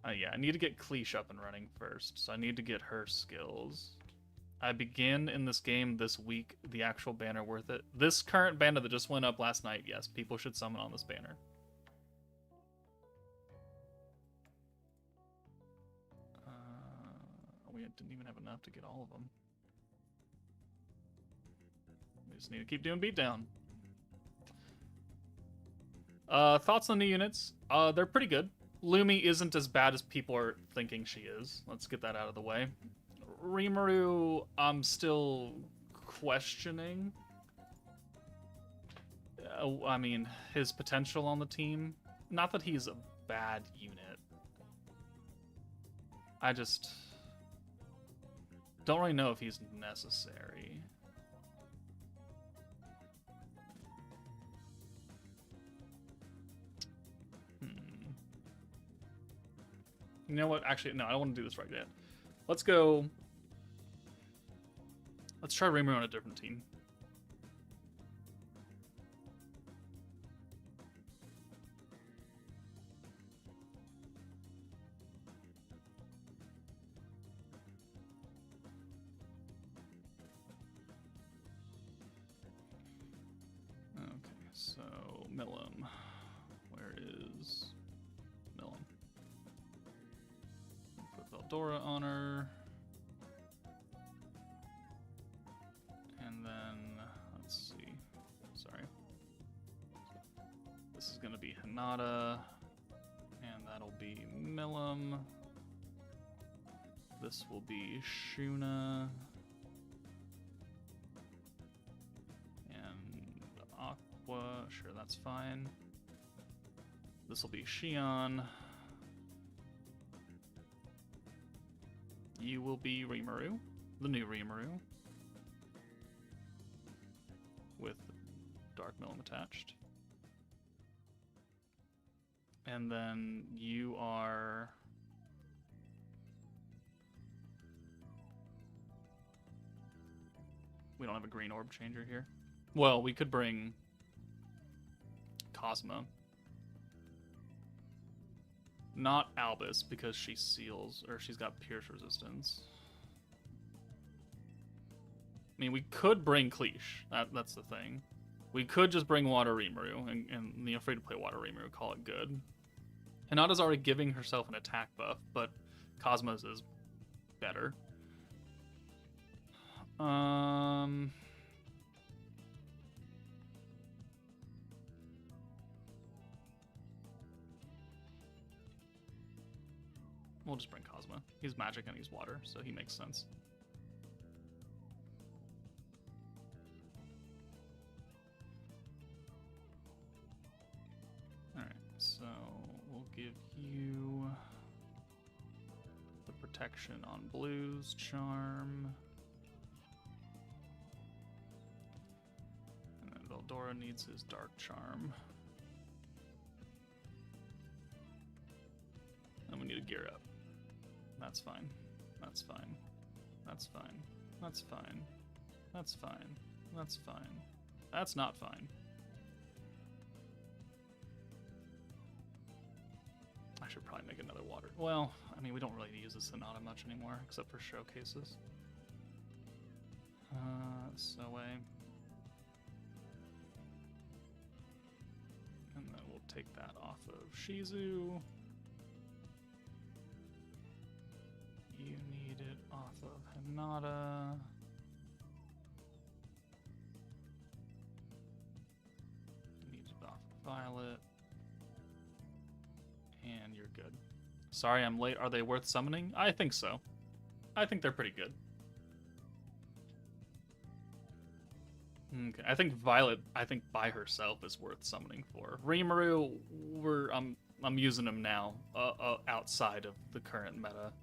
Yeah, I need to get Cleash up and running first. So I need to get her skills. I begin in this game this week. The actual banner worth it? This current banner that just went up last night, yes. People should summon on this banner. We didn't even have enough to get all of them. We just need to keep doing beatdown. Thoughts on the units? They're pretty good. Lumi isn't as bad as people are thinking she is. Let's get that out of the way. Rimuru, I'm still questioning. I mean, his potential on the team. Not that he's a bad unit. I just don't really know if he's necessary. You know what? Actually, no, I don't want to do this right yet. Let's go. Let's try Rimuru on a different team. Okay, so Millum. Where is Millum? Put Veldora on her. And then, let's see. Sorry. This is going to be Hinata. And that'll be Millum. This will be Shuna. And Aqua. Sure, that's fine. This will be Shion. You will be Rimuru, the new Rimuru, with Dark Millim attached. And then you are... We don't have a green orb changer here. Well, we could bring Cosmo. Not Albus, because she seals, or she's got pierce resistance. I mean, we could bring Cleash. That's the thing. We could just bring Water Rimuru, and the free-to-play Water Rimuru, call it good. Hinata's already giving herself an attack buff, but Cosmos is better. We'll just bring Cosmo. He's magic and he's water, so he makes sense. Alright, so we'll give you the protection on blues, charm. And then Veldora needs his dark charm. And we need to gear up. That's fine. That's fine. That's fine. That's fine. That's fine. That's fine. That's not fine. I should probably make another water. Well, I mean, we don't really use this Sonata much anymore, except for showcases. So and then we'll take that off of Shizu. You need it off of Hinata. You need it off of Violet. And you're good. Sorry I'm late. Are they worth summoning? I think so. I think they're pretty good. Okay, I think Violet, by herself is worth summoning for. Rimuru, I'm using him now outside of the current meta.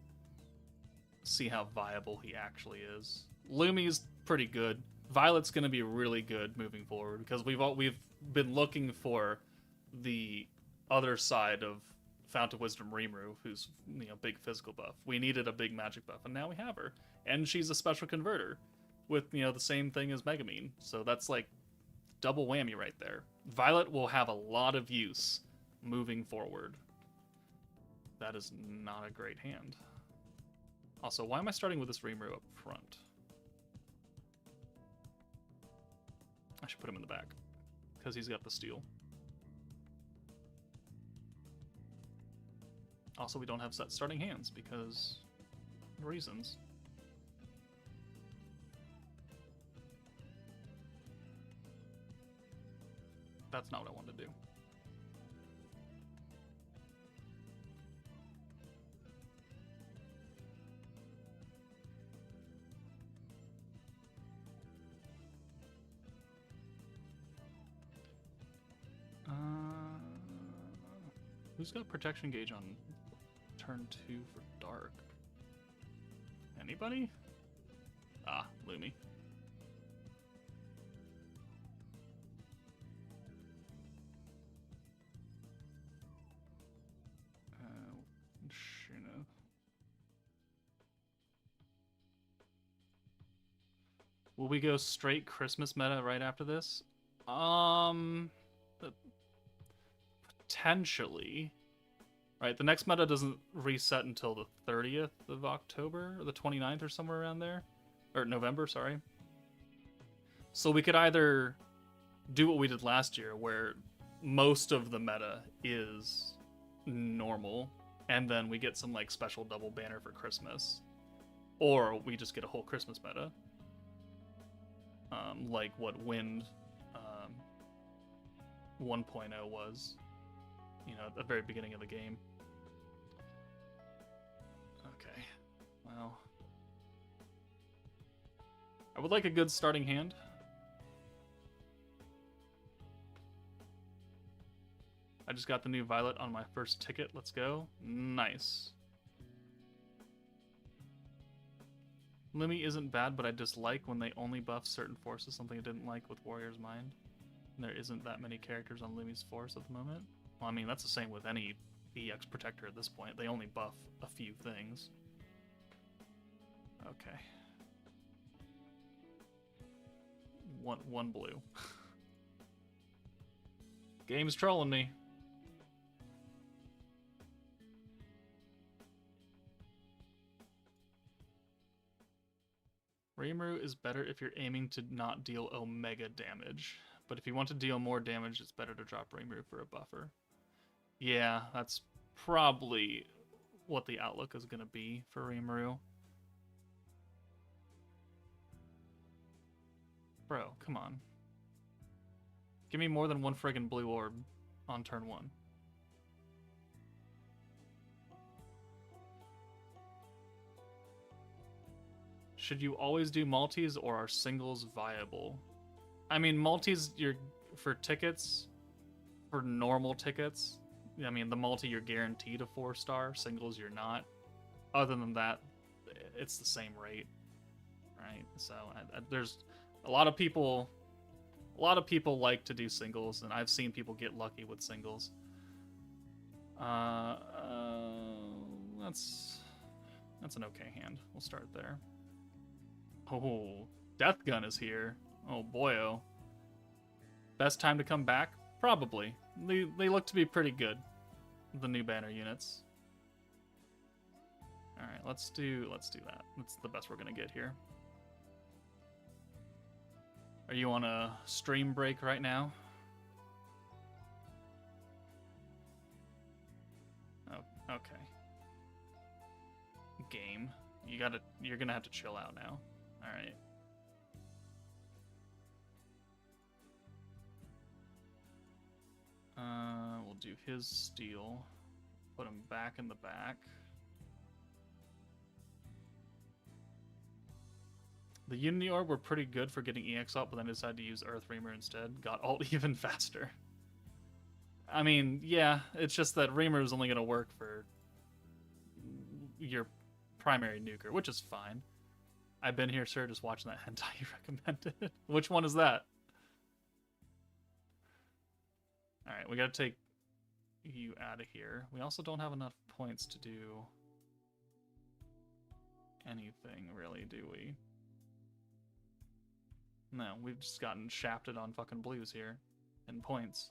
See how viable he actually is. Lumi's pretty good. Violet's going to be really good moving forward because we've been looking for the other side of Fount of Wisdom Rimuru, who's big physical buff. We needed a big magic buff, and now we have her. And she's a special converter with the same thing as Megamine. So that's like double whammy right there. Violet will have a lot of use moving forward. That is not a great hand. Also, why am I starting with this Rimuru up front? I should put him in the back, because he's got the steal. Also, we don't have set starting hands, because reasons. That's not what I wanted to do. Who's got protection gauge on turn 2 for dark? Anybody? Ah, Lumi. Shuna. Will we go straight Christmas meta right after this? Potentially. Right, the next meta doesn't reset until the 30th of October, or the 29th or somewhere around there. Or November, sorry. So we could either do what we did last year, where most of the meta is normal, and then we get some like special double banner for Christmas. Or we just get a whole Christmas meta. Like what Wind 1.0 was. At the very beginning of the game. Okay, well. I would like a good starting hand. I just got the new Violet on my first ticket. Let's go. Nice. LUMI isn't bad, but I dislike when they only buff certain forces, something I didn't like with Warrior's Mind. And there isn't that many characters on LUMI's force at the moment. Well, I mean, that's the same with any EX protector at this point. They only buff a few things. Okay. One blue. Game's trolling me. RIMURU is better if you're aiming to not deal omega damage. But if you want to deal more damage, it's better to drop RIMURU for a buffer. Yeah, that's probably what the outlook is going to be for RIMURU. Bro, come on. Give me more than one friggin' blue orb on turn 1. Should you always do multis or are singles viable? I mean, multis, you're for tickets, for normal tickets. I mean, the multi you're guaranteed a 4-star. Singles you're not. Other than that, it's the same rate, right? So there's a lot of people. A lot of people like to do singles, and I've seen people get lucky with singles. That's an okay hand. We'll start there. Oh, Death Gun is here. Oh boyo. Best time to come back? Probably. They look to be pretty good, the new banner units. All right, let's do that. That's the best we're gonna get here. Are you on a stream break right now? Oh, okay. Game. You're gonna have to chill out now. Alright. We'll do his steal. Put him back in the back. The Unity Orb were pretty good for getting EX up, but then decided to use Earth Reamer instead. Got ult even faster. I mean, yeah, it's just that Reamer is only going to work for your primary nuker, which is fine. I've been here, sir, just watching that hentai you recommended. Which one is that? Alright, we gotta take you out of here. We also don't have enough points to do anything, really, do we? No, we've just gotten shafted on fucking blues here. And points.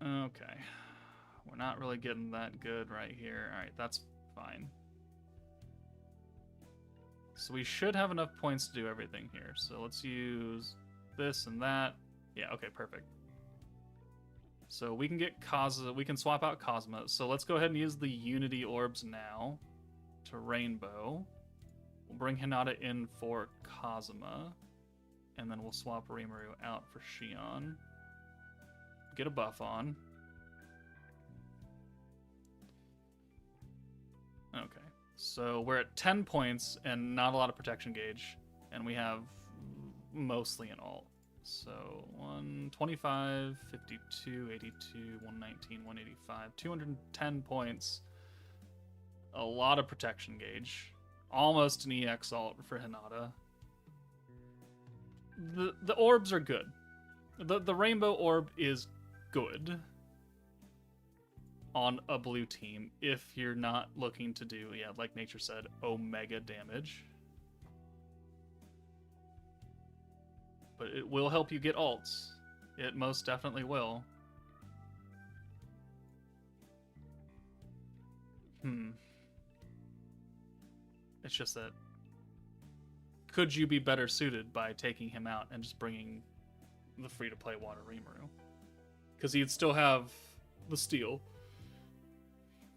Okay. We're not really getting that good right here. Alright, that's fine. So we should have enough points to do everything here. So let's use this and that. Yeah, okay, perfect. So we can get Cosma, we can swap out Cosma. So let's go ahead and use the Unity Orbs now to Rainbow. We'll bring Hinata in for Cosma. And then we'll swap Rimuru out for Shion. Get a buff on. Okay, so we're at 10 points and not a lot of protection gauge, and we have mostly an ult. So 125, 52, 82, 119, 185, 210 points. A lot of protection gauge. Almost an EX ult for Hinata. The orbs are good. The rainbow orb is good on a blue team if you're not looking to do, yeah, like Nature said, omega damage. But it will help you get ults. It most definitely will. It's just that, could you be better suited by taking him out and just bringing the free-to-play Water Rimuru? Because you'd still have the steal,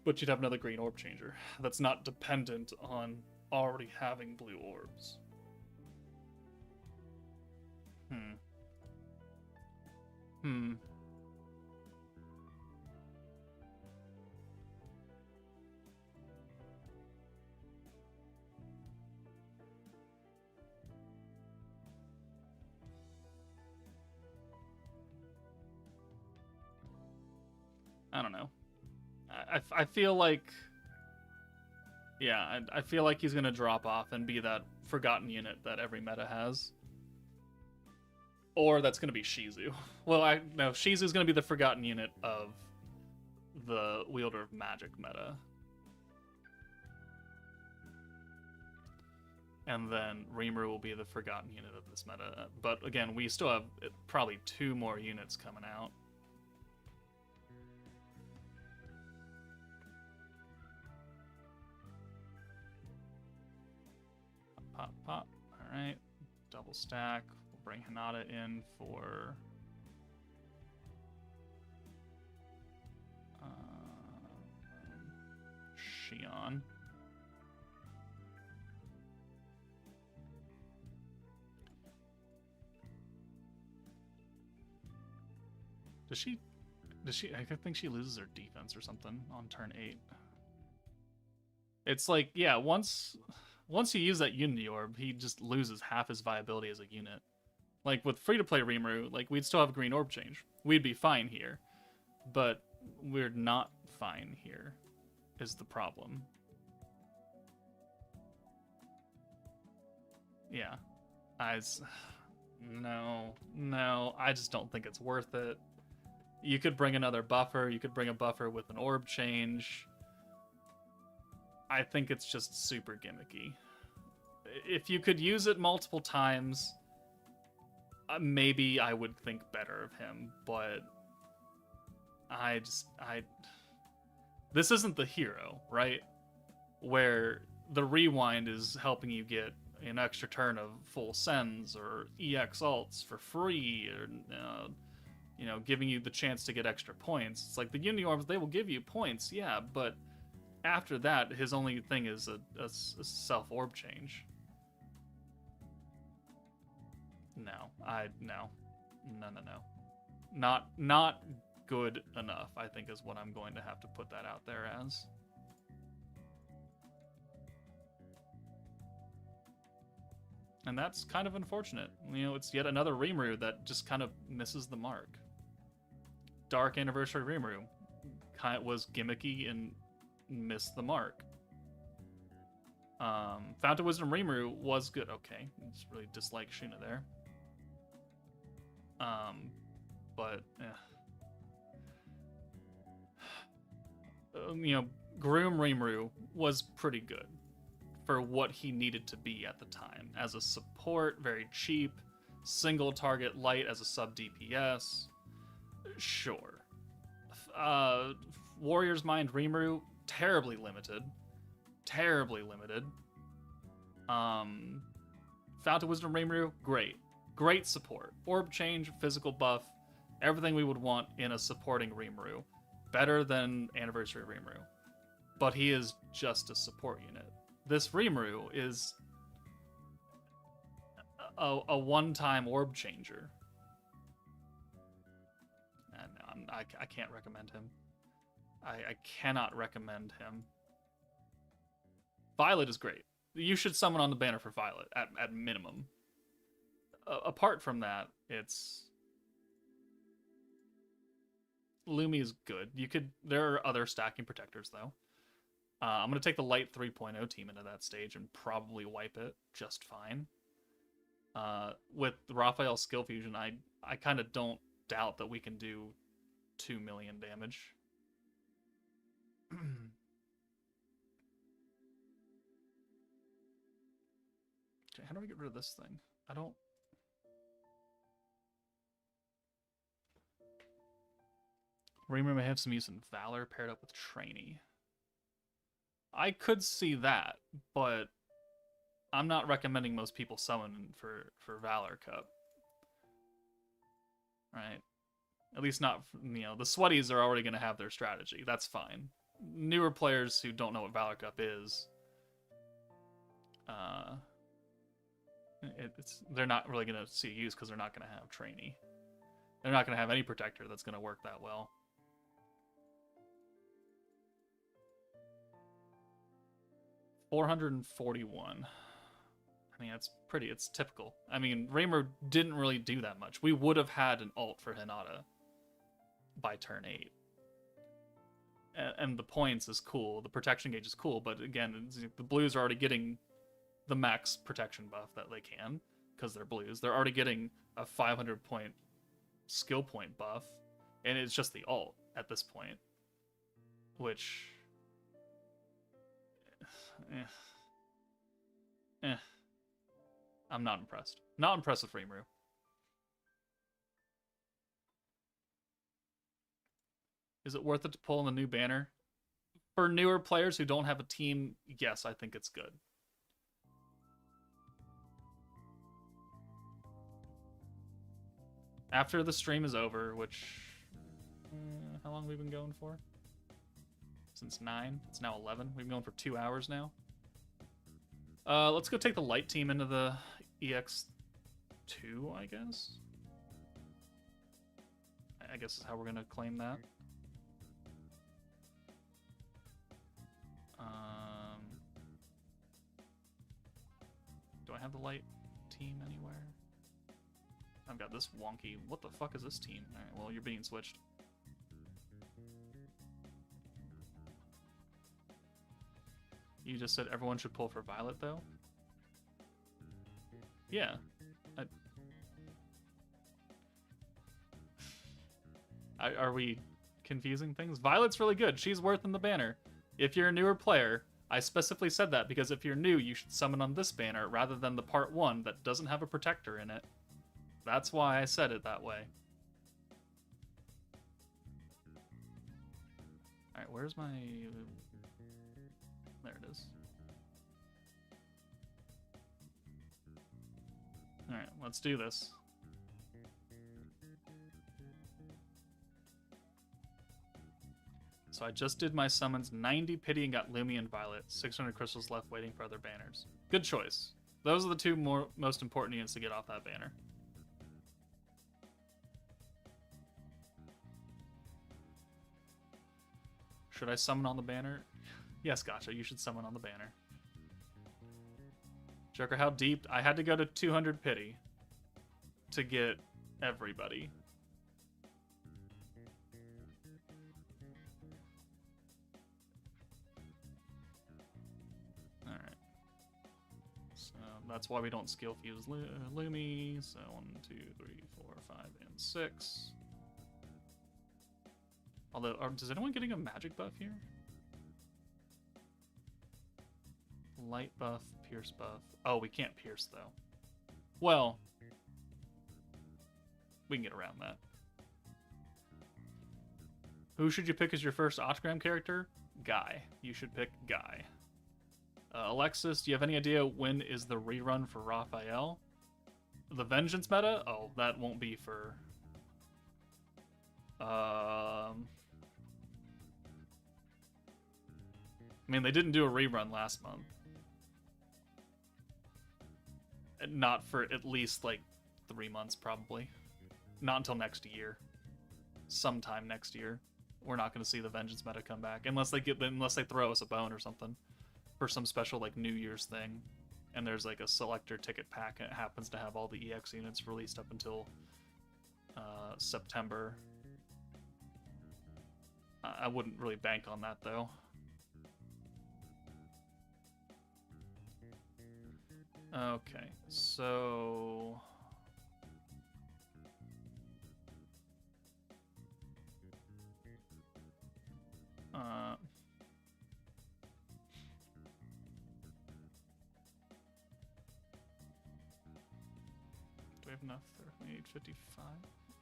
but you'd have another green orb changer that's not dependent on already having blue orbs. I don't know. I feel like, yeah, I feel like he's gonna drop off and be that forgotten unit that every meta has. Or that's gonna be Shizu. Well, no, Shizu's gonna be the forgotten unit of the Wielder of Magic meta. And then Rimuru will be the forgotten unit of this meta. But again, we still have probably 2 more units coming out. Pop, pop. Alright. Double stack. We'll bring Hinata in for... Shion. Does she... I think she loses her defense or something on turn 8. It's like, yeah, once you use that Unity Orb, he just loses half his viability as a unit. Like, with free-to-play Rimuru, like, we'd still have Green Orb change. We'd be fine here. But we're not fine here, is the problem. Yeah. No, I just don't think it's worth it. You could bring another buffer, you could bring a buffer with an orb change. I think it's just super gimmicky. If you could use it multiple times, maybe I would think better of him, but this isn't the hero, right? Where the rewind is helping you get an extra turn of full sends or EX alts for free, or giving you the chance to get extra points. It's like the Unity Orbs, they will give you points, yeah, but after that, his only thing is a self-orb change. No. Not good enough, I think, is what I'm going to have to put that out there as. And that's kind of unfortunate. It's yet another Rimuru that just kind of misses the mark. Dark Anniversary Rimuru was gimmicky and missed the mark. Fountain Wisdom Rimuru was good. Okay, I just really dislike Shuna there. But Groom Rimuru was pretty good for what he needed to be at the time. As a support, very cheap, single target light as a sub DPS. Sure. Warrior's Mind Rimuru, terribly limited. Terribly limited. Fountain Wisdom Rimuru, great. Great support. Orb change, physical buff, everything we would want in a supporting Rimuru. Better than Anniversary Rimuru. But he is just a support unit. This Rimuru is a one-time orb changer. And I can't recommend him. I cannot recommend him. Violet is great. You should summon on the banner for Violet, at minimum. Apart from that, Lumi is good. There are other stacking protectors, though. I'm going to take the Light 3.0 team into that stage and probably wipe it just fine. With Raphael's skill fusion, I kind of don't doubt that we can do 2 million damage. Okay, how do I get rid of this thing? I don't... Rimuru may have some use in Valor paired up with Trainee. I could see that, but I'm not recommending most people summon for Valor Cup. Right? At least not, the Sweaties are already going to have their strategy. That's fine. Newer players who don't know what Valor Cup is, they're not really going to see use because they're not going to have Trainee. They're not going to have any protector that's going to work that well. $441. I mean, it's typical. I mean, Rimuru didn't really do that much. We would have had an ult for Hinata by turn 8. And the points is cool. The protection gauge is cool, but again, the blues are already getting the max protection buff that they can because they're blues. They're already getting a 500 point skill point buff, and it's just the ult at this point, which I'm not impressed. Not impressed with Rimuru. Is it worth it to pull in the new banner? For newer players who don't have a team, yes, I think it's good. After the stream is over, which... how long have we been going for? Since 9. It's now 11. We've been going for 2 hours now. Let's go take the light team into the EX2, I guess. I guess is how we're going to claim that. Do I have the light team anywhere? I've got this wonky... What the fuck is this team? Alright, well, you're being switched. You just said everyone should pull for Violet, though? Yeah. Are we confusing things? Violet's really good. She's worth in the banner. If you're a newer player, I specifically said that because if you're new, you should summon on this banner rather than the part 1 that doesn't have a protector in it. That's why I said it that way. Alright, where's my... There it is. Alright, let's do this. So I just did my summons, 90 pity and got Lumi and Violet, 600 crystals left waiting for other banners. Good choice. Those are the two most important units to get off that banner. Should I summon on the banner? Yes, gotcha. You should summon on the banner. Joker, how deep? I had to go to 200 pity to get everybody. Alright. So that's why we don't skill fuse Lumi. So 1, 2, 3, 4, 5, and 6. Although, is anyone getting a magic buff here? Light buff, pierce buff. Oh, we can't pierce, though. Well, we can get around that. Who should you pick as your first Octagram character? Guy. You should pick Guy. Alexis, do you have any idea when is the rerun for Raphael? The Vengeance meta? Oh, that won't be for... I mean, they didn't do a rerun last month. Not for at least, like, 3 months, probably. Not until next year. Sometime next year. We're not going to see the Vengeance meta come back. Unless they throw us a bone or something. For some special, like, New Year's thing. And there's, like, a selector ticket pack, and it happens to have all the EX units released up until September. I wouldn't really bank on that, though. Okay, so... do we have enough there? We need 55?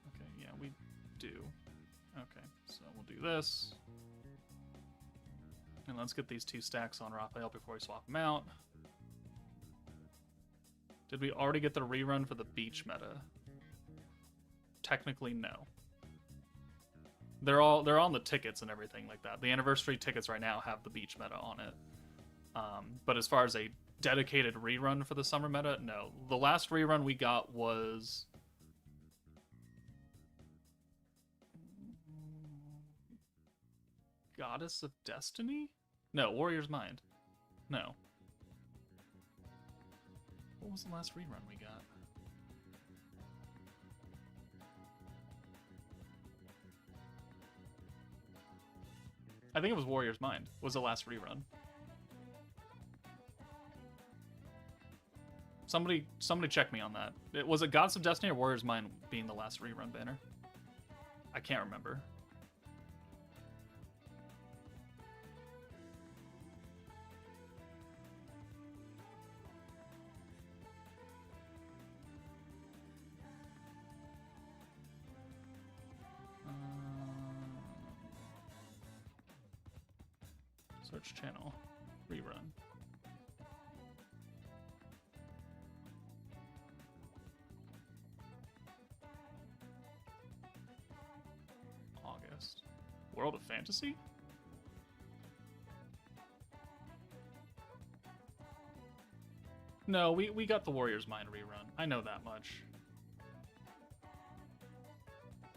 Okay, yeah, we do. Okay, so we'll do this. And let's get these 2 stacks on Raphael before we swap them out. Did we already get the rerun for the beach meta? Technically, no. They're on the tickets and everything like that. The anniversary tickets right now have the beach meta on it. But as far as a dedicated rerun for the summer meta, no. The last rerun we got was Goddess of Destiny? No, Warrior's Mind. No. What was the last rerun we got? I think it was Warrior's Mind. Was the last rerun. Somebody check me on that. Was it Goddess of Destiny or Warrior's Mind being the last rerun banner? I can't remember. Search channel. Rerun. August. World of Fantasy? No, we got the Warrior's Mind rerun. I know that much.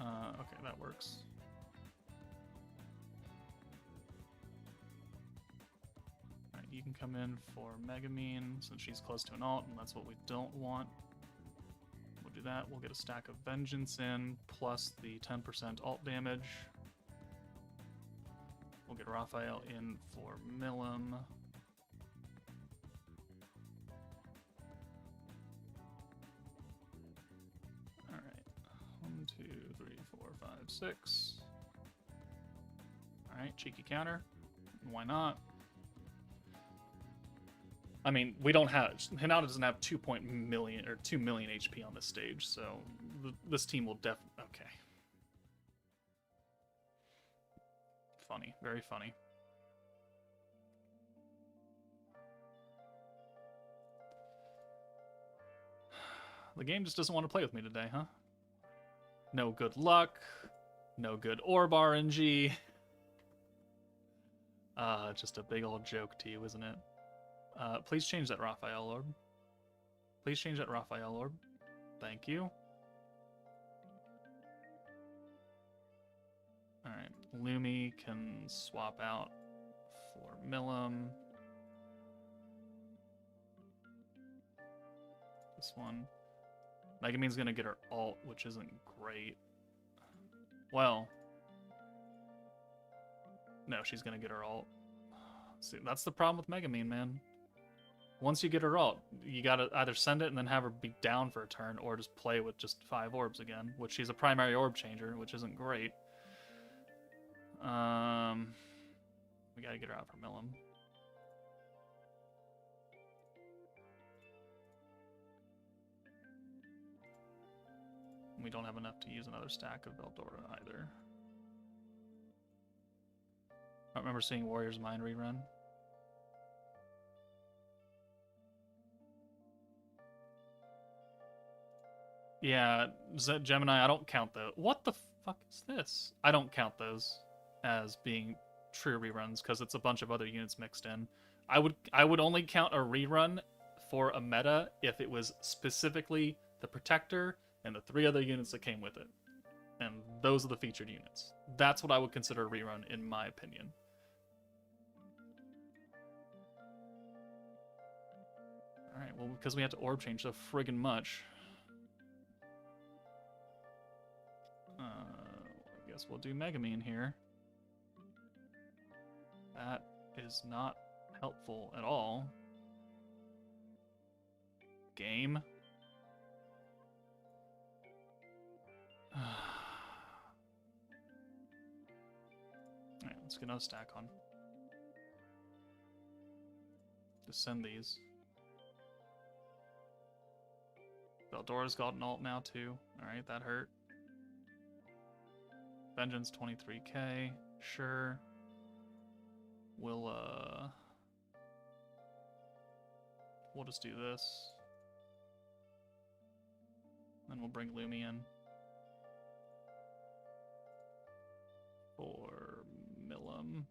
Okay, that works. Alright, you can come in for Megamine since she's close to an alt, and that's what we don't want. We'll do that. We'll get a stack of Vengeance in, plus the 10% alt damage. We'll get Raphael in for Milim. Alright. 1, 2, 3, 4, 5, 6. Alright, cheeky counter. Why not? I mean, we don't have... Hinata doesn't have 2 million HP on this stage, so this team will definitely... Okay. Funny. Very funny. The game just doesn't want to play with me today, huh? No good luck. No good orb RNG. Just a big old joke to you, isn't it? Please change that Raphael orb. Please change that Raphael orb. Thank you. Alright, Lumi can swap out for Milim. This one. Megamine's gonna get her alt, which isn't great. Well. No, she's gonna get her alt. See, that's the problem with Megamine, man. Once you get her alt, you gotta either send it and then have her be down for a turn, or just play with just 5 orbs again, which she's a primary orb changer, which isn't great. We gotta get her out for Milim. We don't have enough to use another stack of Veldora either. I remember seeing Warrior's Mind rerun. Yeah, Gemini, I don't count those. What the fuck is this? I don't count those as being true reruns because it's a bunch of other units mixed in. I would only count a rerun for a meta if it was specifically the Protector and the 3 other units that came with it. And those are the featured units. That's what I would consider a rerun, in my opinion. Alright, well, because we have to orb change so friggin' much. I guess we'll do Megamine here. That is not helpful at all. Game. Alright, let's get another stack on. Just send these. Veldora's got an alt now too. Alright, that hurt. Vengeance 23k. Sure. We'll just do this. Then we'll bring Lumi in. For Milim.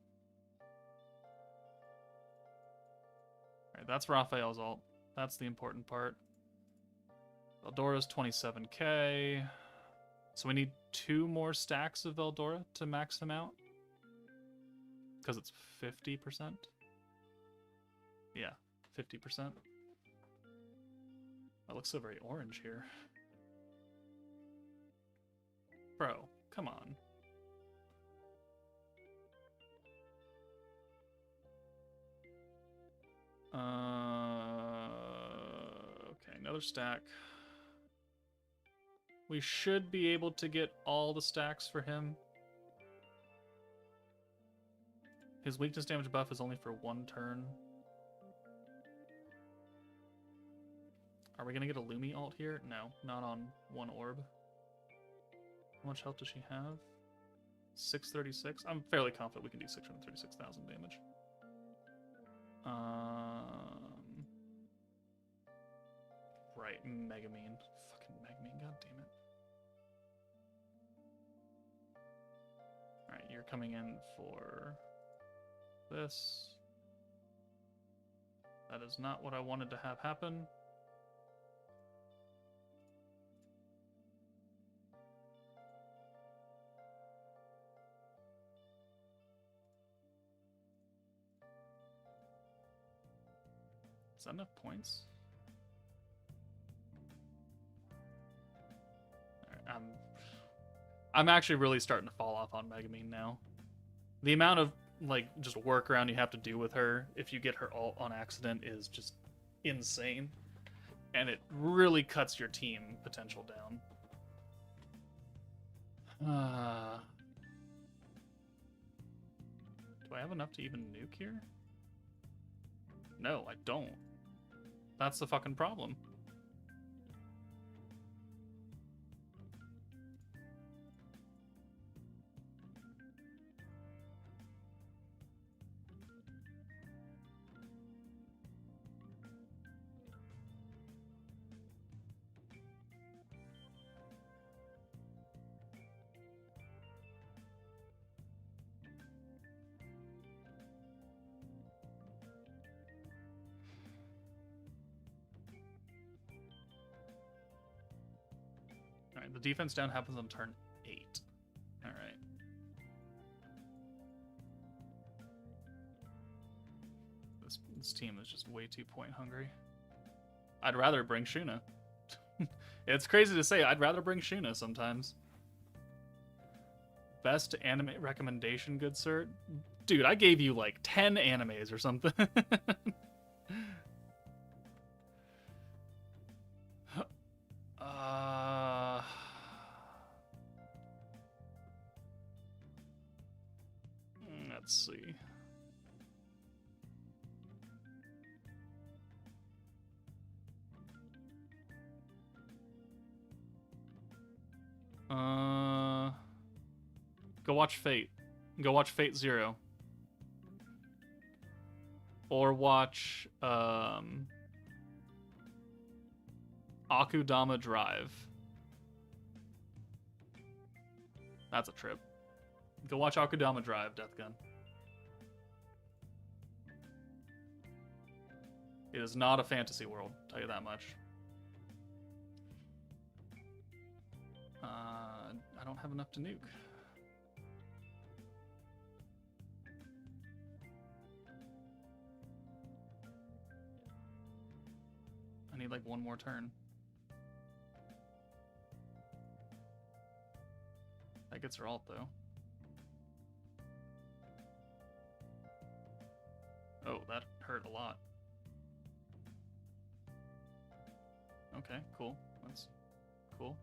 Alright, that's Raphael's alt. That's the important part. Veldora's 27k. So we need 2 more stacks of Veldora to max them out. because it's 50%. Yeah, 50%. That looks so very orange here. Bro, come on. Okay, another stack. We should be able to get all the stacks for him. His weakness damage buff is only for 1 turn. Are we gonna get a Lumi alt here? No, not on 1 orb. How much health does she have? 636? I'm fairly confident we can do 636,000 damage. Right, Megamine. Fucking Megamine, god damn it. Alright, you're coming in for this. That is not what I wanted to have happen. Is that enough points? Right, I'm actually really starting to fall off on Megamine now. The amount of like just workaround you have to do with her if you get her ult on accident is just insane, and it really cuts your team potential down. Do I have enough to even nuke here? No, I don't. That's the fucking problem. Alright, the defense down happens on turn 8. Alright. This team is just way too point hungry. I'd rather bring Shuna. It's crazy to say, I'd rather bring Shuna sometimes. Best anime recommendation, good sir? Dude, I gave you like 10 animes or something. Let's see. Go watch Fate. Go watch Fate Zero. Or watch Akudama Drive. That's a trip. Go watch Akudama Drive, Death Gun. It is not a fantasy world, I'll tell you that much. I don't have enough to nuke. I need like 1 more turn. That gets her ult though. Oh, that hurt a lot. Okay, cool. That's cool.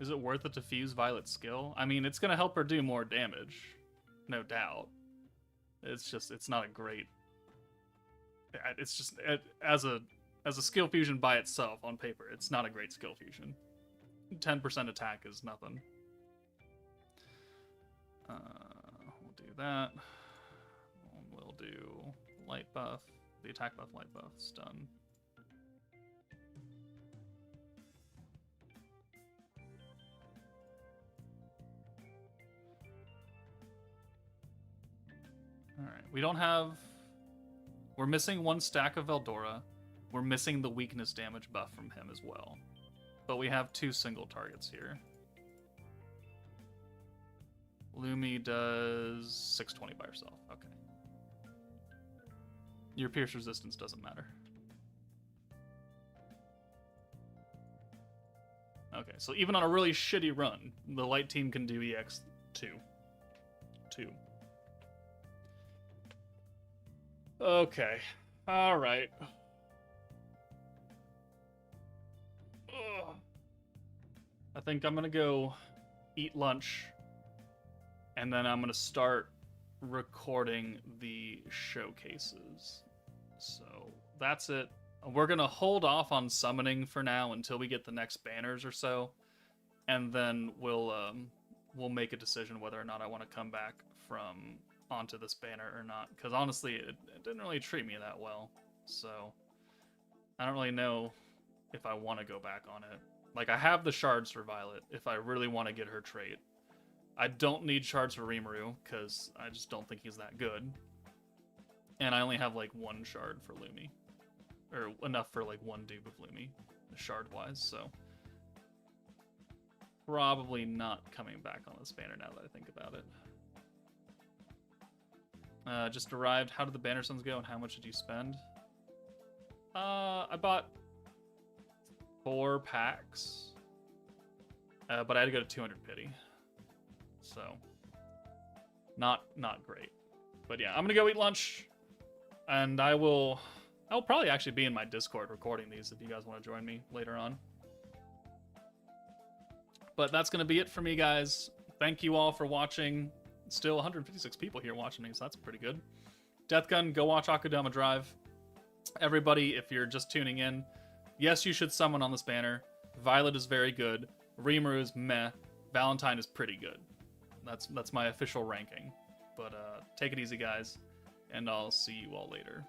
Is it worth it to fuse Violet's skill? I mean, it's gonna help her do more damage, no doubt. It's just, it's not a great. It's just as a skill fusion by itself on paper, it's not a great skill fusion. 10% attack is nothing. We'll do that. We'll do light buff, the attack buff, light buff, stun. Alright, we don't have... We're missing 1 stack of Veldora. We're missing the weakness damage buff from him as well. But we have 2 single targets here. Lumi does 620 by herself. Okay. Your pierce resistance doesn't matter. Okay, so even on a really shitty run, the light team can do EX 2. Okay. Alright. I think I'm gonna go eat lunch, and then I'm gonna start recording the showcases. So that's it. We're gonna hold off on summoning for now until we get the next banners or so, and then we'll make a decision whether or not I want to come back from onto this banner or not. Because honestly, it didn't really treat me that well, so I don't really know if I want to go back on it. Like, I have the shards for Violet if I really want to get her trait. I don't need shards for Rimuru because I just don't think he's that good. And I only have like one shard for Lumi. Or enough for like one dupe of Lumi, shard-wise, so probably not coming back on this banner now that I think about it. Just arrived. How did the banner suns go and how much did you spend? I bought 4 packs, but I had to go to 200 pity, so not great. But yeah, I'm gonna go eat lunch, and I'll probably actually be in my Discord recording these if you guys want to join me later on. But that's gonna be it for me, guys. Thank you all for watching. Still 156 people here watching me, so that's pretty good. Deathgun, go watch Akudama Drive. Everybody, if you're just tuning in, yes, you should summon on this banner. Violet is very good. Rimuru is meh. Valentine is pretty good. That's my official ranking. But take it easy, guys, and I'll see you all later.